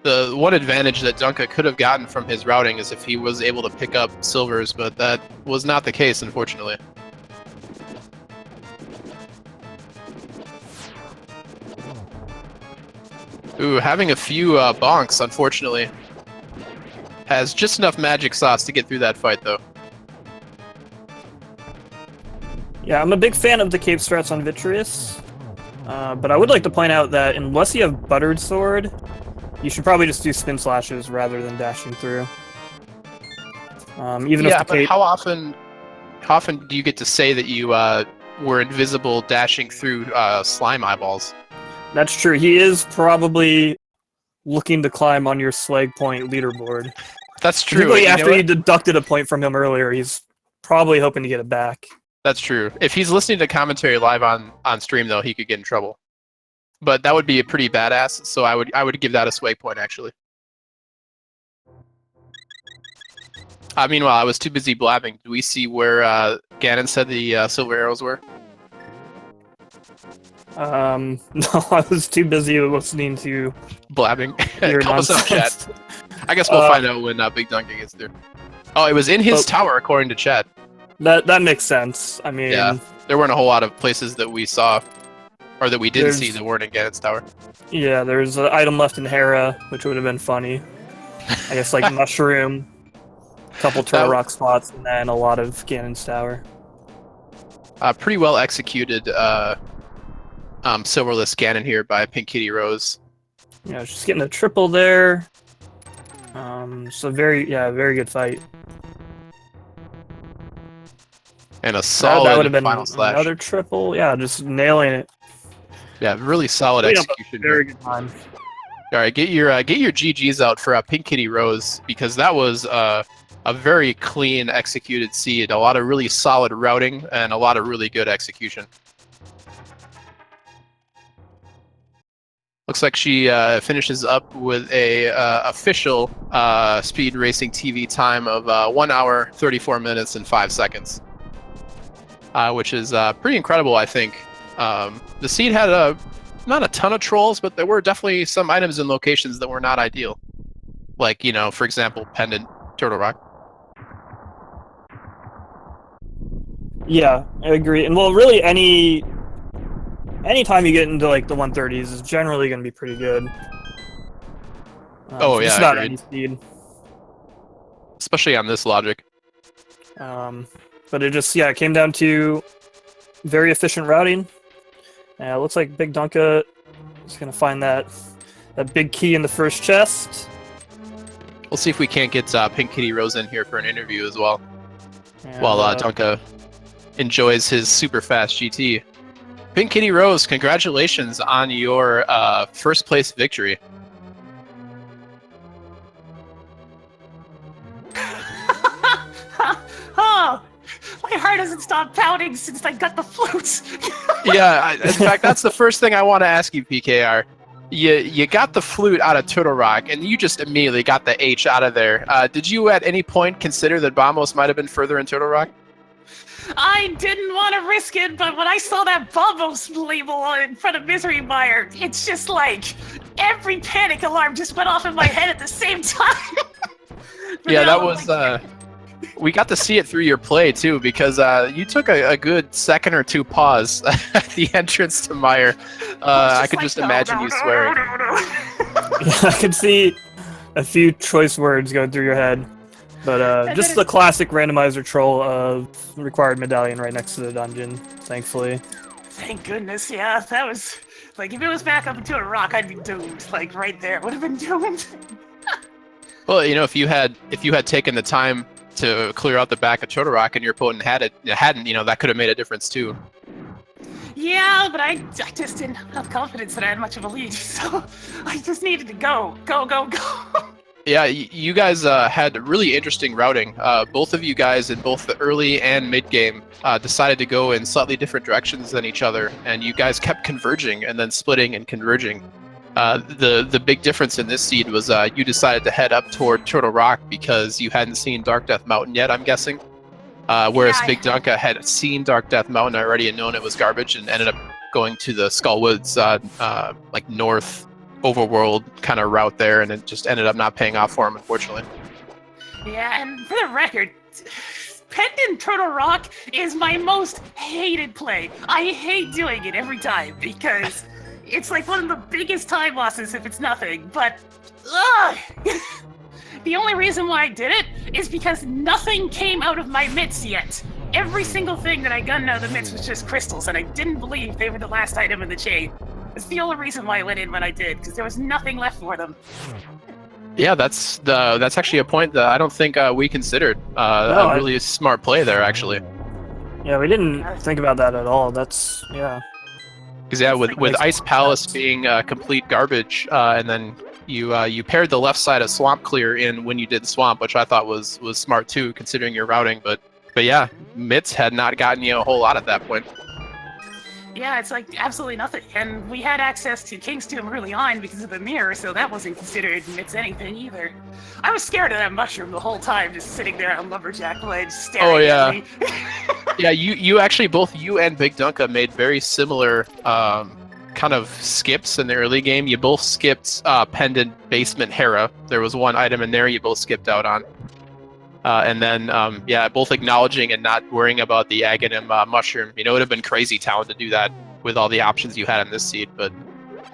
The one advantage that Dunka could have gotten from his routing is if he was able to pick up silvers, but that was not the case, unfortunately. Ooh, having a few bonks, unfortunately. Has just enough magic sauce to get through that fight, though. Yeah, I'm a big fan of the cape strats on Vitreous, but I would like to point out that unless you have Buttered Sword, you should probably just do spin slashes rather than dashing through. Even if the cape... how often do you get to say that you were invisible dashing through slime eyeballs? That's true. He is probably looking to climb on your Slag Point leaderboard. That's true. Particularly after you deducted a point from him earlier, he's probably hoping to get it back. That's true. If he's listening to commentary live on stream, though, he could get in trouble. But that would be a pretty badass, so I would give that a swag point, actually. Meanwhile, I was too busy blabbing. Do we see where Ganon said the silver arrows were? No, I was too busy listening to blabbing. Your Call us up, chat. I guess we'll find out when BigDunka gets there. Oh, it was in his tower, according to chat. That makes sense. I mean, yeah, there weren't a whole lot of places that we saw, or that we didn't see that weren't in Ganon's tower. Yeah, there's an item left in Hera, which would have been funny. I guess like mushroom, a couple turtle rock spots, and then a lot of Ganon's tower. Pretty well executed silverless Ganon here by PinkKittyRose. Yeah, she's getting a triple there. So very good fight. And a solid that would have been final slash. Another triple. Yeah, just nailing it. Yeah, really solid execution. Very good time. All right, get your GGs out for PinkKittyRose, because that was a very clean executed seed. A lot of really solid routing and a lot of really good execution. Looks like she finishes up with a official Speed Racing TV time of 1 hour, 34 minutes, and 5 seconds. Which is pretty incredible, I think. The seed had not a ton of trolls, but there were definitely some items and locations that were not ideal. Like, you know, for example, Pendant Turtle Rock. Yeah, I agree. And well, really, any time you get into like the 130s is generally going to be pretty good. Oh for yeah, just about agreed. any speed. Especially on this logic. But it came down to very efficient routing. It looks like BigDunka is gonna find that big key in the first chest. We'll see if we can't get PinkKittyRose in here for an interview as well, And, while Dunka enjoys his super fast GT. PinkKittyRose, congratulations on your first place victory. Oh, my heart hasn't stopped pounding since I got the flutes. Yeah, in fact, that's the first thing I want to ask you, PKR. You got the flute out of Turtle Rock, and you just immediately got the H out of there. Did you at any point consider that Bombos might have been further in Turtle Rock? I didn't want to risk it, but when I saw that Bombos label in front of Misery Mire, it's just like every panic alarm just went off in my head at the same time. Yeah, that was... we got to see it through your play, too, because you took a good second or two pause at the entrance to Mire. I could just imagine you swearing. Yeah, I could see a few choice words going through your head. But just the classic randomizer troll of required medallion right next to the dungeon, thankfully. Thank goodness, yeah. That was... Like, if it was back up into a rock, I'd be doomed. Like, right there. Would have been doomed. Well, you know, if you had taken the time to clear out the back of Turtle Rock and your opponent hadn't, you know, that could have made a difference, too. Yeah, but I just didn't have enough confidence that I had much of a lead, so I just needed to go. Go, go, go. Yeah, you guys had really interesting routing. Both of you guys in both the early and mid game decided to go in slightly different directions than each other, and you guys kept converging and then splitting and converging. The big difference in this seed was you decided to head up toward Turtle Rock because you hadn't seen Dark Death Mountain yet, I'm guessing. Whereas Yeah, BigDunka had seen Dark Death Mountain already and known it was garbage and ended up going to the Skull Woods, like north overworld kind of route there, and it just ended up not paying off for him, unfortunately. Yeah, and for the record, Pendant Turtle Rock is my most hated play. I hate doing it every time because it's like one of the biggest time losses if it's nothing, but ugh! The only reason why I did it is because nothing came out of my mitts yet. Every single thing that I gunned out of the mitts was just crystals, and I didn't believe they were the last item in the chain. It's the only reason why I went in when I did, because there was nothing left for them. Yeah, that's actually a point that I don't think we considered. A really smart play there, actually. Yeah, we didn't think about that at all. That's, yeah. Because yeah, with Ice Palace being complete garbage, and then you paired the left side of Swamp Clear in when you did Swamp, which I thought was smart too, considering your routing. But yeah, Mitts had not gotten you a whole lot at that point. Yeah, it's like absolutely nothing. And we had access to King's Tomb early on because of the mirror, so that wasn't considered Mitts anything either. I was scared of that mushroom the whole time, just sitting there on Lumberjack Ledge staring at me. Yeah, you actually, both you and BigDunka made very similar kind of skips in the early game. You both skipped Pendant Basement Hera. There was one item in there you both skipped out on. And then, yeah, both acknowledging and not worrying about the Aghanim mushroom. You know, it would have been crazy talent to do that with all the options you had in this seed, but,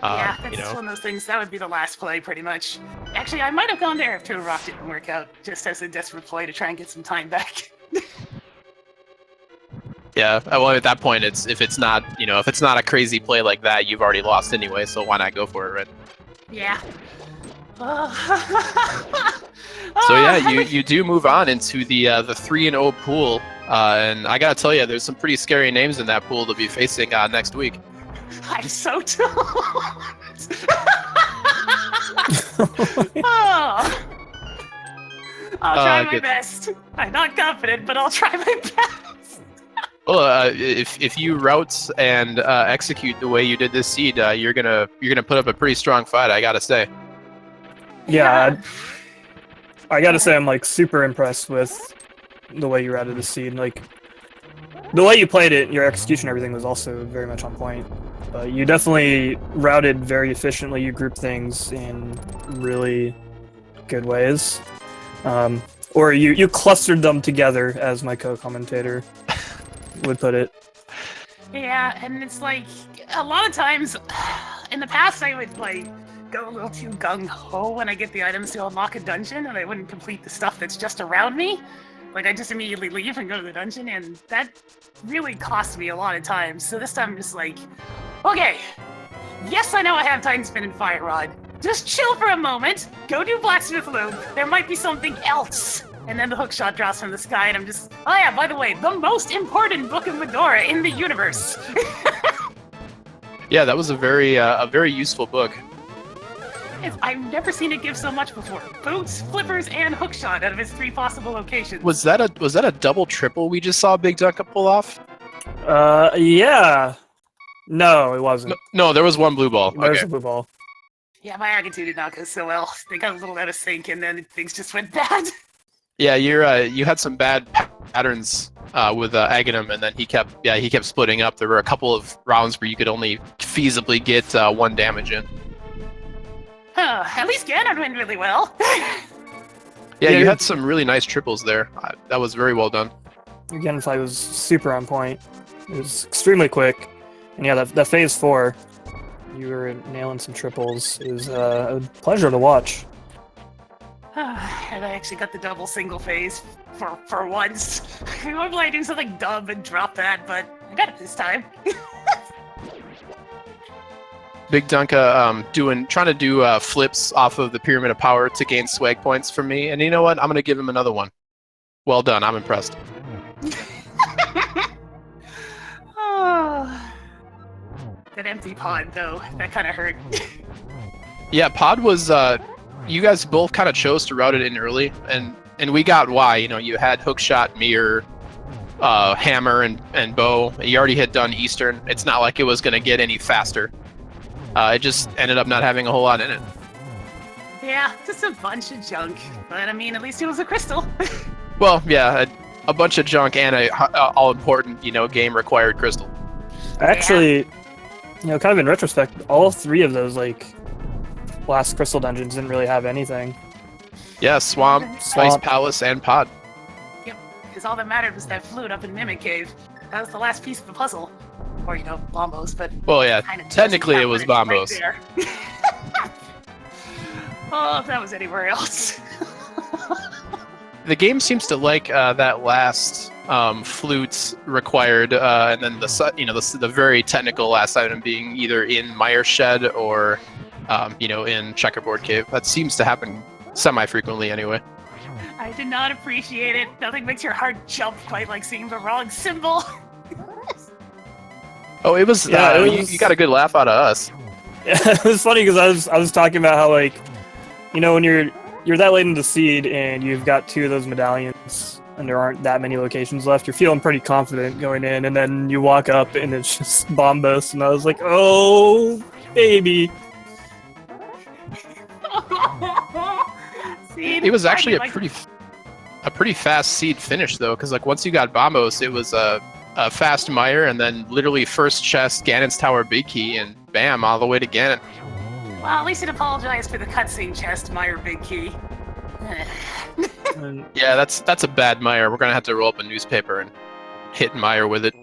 yeah, that's you know. one of those things. That would be the last play, pretty much. Actually, I might have gone there if Turtle Rock didn't work out, just as a desperate play to try and get some time back. Yeah, well, at that point, if it's not a crazy play like that, you've already lost anyway, so why not go for it, right? Yeah. So yeah, you do move on into the 3-0 pool, and I gotta tell you, there's some pretty scary names in that pool to be facing next week. I'm so toned. Oh. I'll try my best. I'm not confident, but I'll try my best. Well, if you route and execute the way you did this seed, you're gonna put up a pretty strong fight, I gotta say. Yeah, I gotta say I'm like super impressed with the way you routed the seed. Like the way you played it, your execution, everything was also very much on point. You definitely routed very efficiently. You grouped things in really good ways, or you clustered them together, as my co-commentator would put it. Yeah, and it's like a lot of times in the past I would like go a little too gung-ho when I get the items to unlock a dungeon, and I wouldn't complete the stuff that's just around me. Like, I just immediately leave and go to the dungeon, and that really costs me a lot of time. So this time I'm just like, okay, yes, I know I have Titan Spin and Fire Rod. Just chill for a moment, go do Blacksmith Loop, there might be something else. And then the hookshot drops from the sky, and I'm just, oh yeah, by the way, the most important book of Medora in the universe. Yeah, that was a very useful book. I've never seen it give so much before. Boots, flippers, and hookshot out of its 3 possible locations. Was that a double triple we just saw BigDunka pull off? Yeah. No, it wasn't. No, there was one blue ball. There's Okay. a blue ball. Yeah, my attitude did not go so well. They got a little out of sync, and then things just went bad. Yeah, you had some bad patterns with Aghanim, and then he kept splitting up. There were a couple of rounds where you could only feasibly get 1 damage in. At least Ganon went really well. Yeah, you had some really nice triples there. That was very well done. Again, fight was super on point. It was extremely quick. And yeah, that phase 4, you were nailing some triples. It was a pleasure to watch. And I actually got the double single phase for once. Normally I do something dumb and drop that, but I got it this time. BigDunka trying to do flips off of the Pyramid of Power to gain swag points from me, and you know what? I'm gonna give him another one. Well done. I'm impressed. Oh, that empty pod though, that kind of hurt. Yeah, pod was. You guys both kind of chose to route it in early, and we got why. You know, you had hookshot, mirror, hammer, and bow. You already had done Eastern. It's not like it was gonna get any faster. It just ended up not having a whole lot in it. Yeah, just a bunch of junk. But I mean, at least it was a crystal. Well, yeah, a bunch of junk and a all-important, game required crystal. Actually, kind of in retrospect, all 3 of those last crystal dungeons didn't really have anything. Yeah, swamp, Ice Palace, and pod. Yep, because all that mattered was that flute up in Mimic Cave. That was the last piece of the puzzle. Or, Bombos, but... Well, yeah, technically it was Bombos. Right oh, if that was anywhere else. The game seems to like that last flute required, and then the very technical last item being either in Mire Shed or, in Checkerboard Cave. That seems to happen semi-frequently anyway. I did not appreciate it. Nothing makes your heart jump quite like seeing the wrong symbol. Oh, it was. Yeah, you got a good laugh out of us. Yeah, it was funny because I was talking about how when you're that late in the seed and you've got 2 of those medallions and there aren't that many locations left, you're feeling pretty confident going in, and then you walk up and it's just Bombos, and I was like, oh baby. Seed, It was actually a pretty fast seed finish though, because once you got Bombos, it was a fast Mire, and then literally first chest, Ganon's Tower Big Key, and bam, all the way to Ganon. Well, at least it apologized for the cutscene chest, Mire Big Key. Yeah, that's a bad Mire. We're gonna have to roll up a newspaper and hit Mire with it.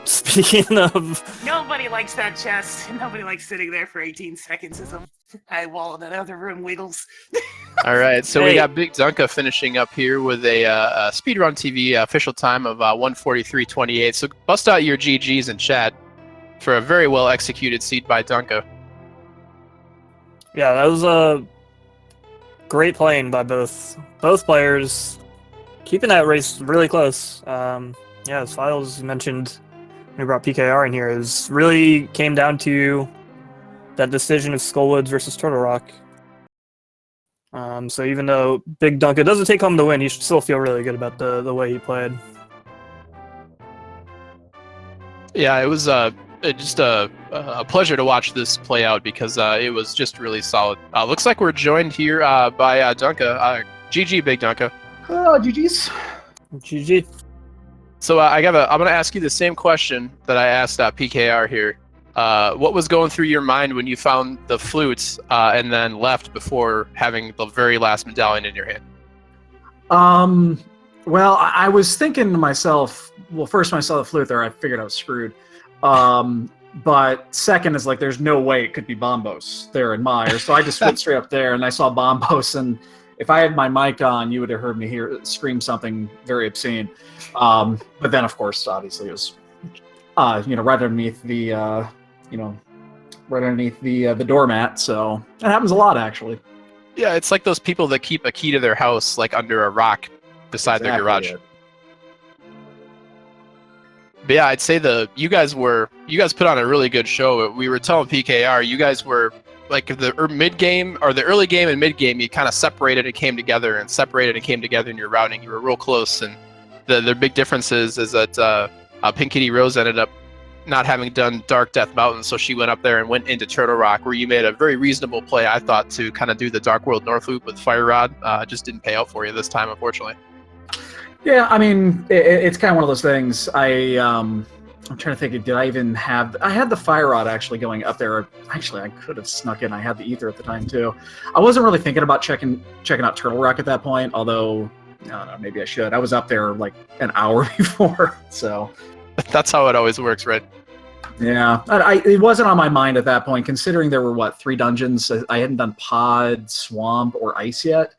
Speaking of... Nobody likes that chest. Nobody likes sitting there for 18 seconds as a wall in that other room wiggles. All right, so Hey. we got BigDunka finishing up here with a Speedrun TV official time of 1:43.28. So bust out your GGs in chat for a very well executed seed by Dunka. Yeah, that was a great playing by both players, keeping that race really close. As Files mentioned when we brought PKR in here, is really came down to that decision of Skullwoods versus Turtle Rock. So even though BigDunka doesn't take home the win, he should still feel really good about the way he played. Yeah, it was just a pleasure to watch this play out because it was just really solid. Looks like we're joined here by Dunka. GG, BigDunka. Oh, GG's. GG. So I'm gonna ask you the same question that I asked PKR here. What was going through your mind when you found the flutes and then left before having the very last medallion in your hand? Well, I was thinking to myself, well, first when I saw the flute there, I figured I was screwed. But second is like, there's no way it could be Bombos there in Myers. So I just went straight up there and I saw Bombos, and if I had my mic on, you would have heard me scream something very obscene. But then, of course, obviously it was, right underneath the, right underneath the doormat. So that happens a lot, actually. Yeah, it's like those people that keep a key to their house like under a rock beside their garage. It. But yeah, I'd say you guys put on a really good show. We were telling PKR, you guys were like the mid game or the early game and mid game, you kind of separated and came together in your routing. You were real close, and the big difference is that PinkKittyRose ended up not having done Dark Death Mountain, so she went up there and went into Turtle Rock, where you made a very reasonable play, I thought, to kind of do the Dark World North Loop with Fire Rod. Just didn't pay out for you this time, unfortunately. Yeah, I mean, it's kind of one of those things. I'm trying to think, did I even have... I had the Fire Rod actually going up there. Actually, I could have snuck in. I had the Ether at the time, too. I wasn't really thinking about checking out Turtle Rock at that point, although, I don't know, maybe I should. I was up there like an hour before, so... That's how it always works, right? Yeah, it wasn't on my mind at that point, considering there were, 3 dungeons. I hadn't done Pod, Swamp, or Ice yet,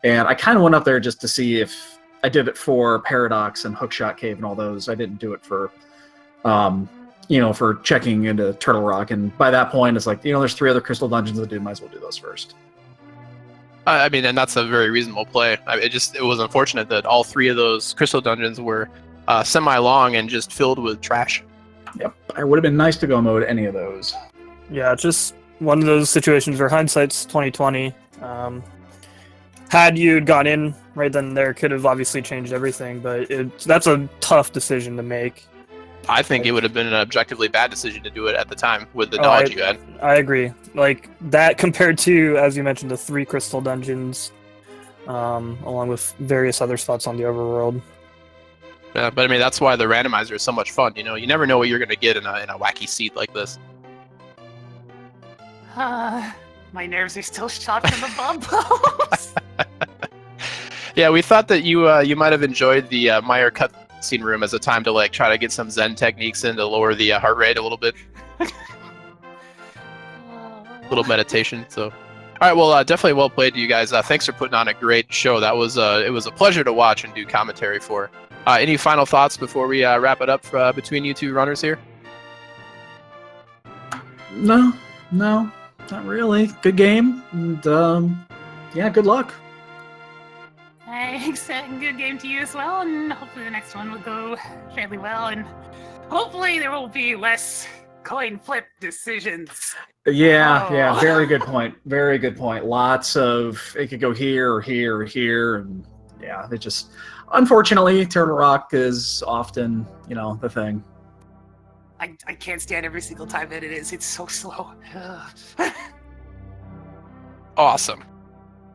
and I kind of went up there just to see if... I did it for Paradox and Hookshot Cave and all those. I didn't do it for, for checking into Turtle Rock. And by that point, it's like, there's 3 other crystal dungeons to do. Might as well do those first. I mean, and that's a very reasonable play. It was unfortunate that all 3 of those crystal dungeons were semi-long and just filled with trash. Yep, it would have been nice to go mode any of those. Yeah, just one of those situations where hindsight's 2020. Had you gone in right then, there could have obviously changed everything, but that's a tough decision to make. I think it would have been an objectively bad decision to do it at the time with the knowledge you had. I agree. Like that compared to, as you mentioned, the 3 crystal dungeons, along with various other spots on the overworld. Yeah, but I mean, that's why the randomizer is so much fun. You never know what you're going to get in a wacky seed like this. My nerves are still shot from the Bombos. Yeah, we thought that you might have enjoyed the Meyer cutscene room as a time to try to get some Zen techniques in to lower the heart rate a little bit. Little meditation. So, all right, well, definitely well played to you guys. Thanks for putting on a great show. That was it was a pleasure to watch and do commentary for. Any final thoughts before we wrap it up between you 2 runners here? No, not really. Good game, and good luck. Thanks, and good game to you as well, and hopefully the next one will go fairly well, and hopefully there will be less coin flip decisions. Yeah, very good point. Very good point. Lots of, it could go here or here or here, and yeah, it just, unfortunately, Turtle Rock is often, the thing. I can't stand every single time that it is. It's so slow. Awesome.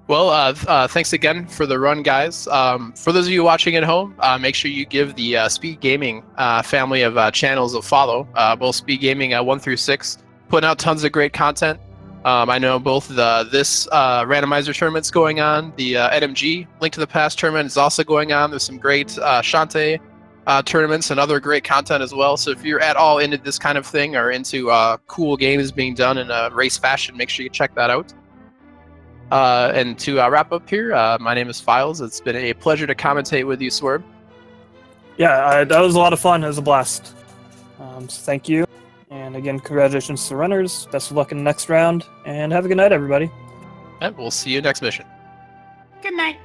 Well, thanks again for the run, guys. For those of you watching at home, make sure you give the Speed Gaming family of channels a follow. Both Speed Gaming 1 through 6, putting out tons of great content. I know both this randomizer tournament's going on. The NMG Link to the Past tournament is also going on. There's some great Shantae tournaments and other great content as well. So if you're at all into this kind of thing or into cool games being done in a race fashion, make sure you check that out. And to wrap up here, my name is Files. It's been a pleasure to commentate with you, Swerve. Yeah, that was a lot of fun. It was a blast. So thank you. And again, congratulations to the runners. Best of luck in the next round. And have a good night, everybody. And we'll see you next mission. Good night.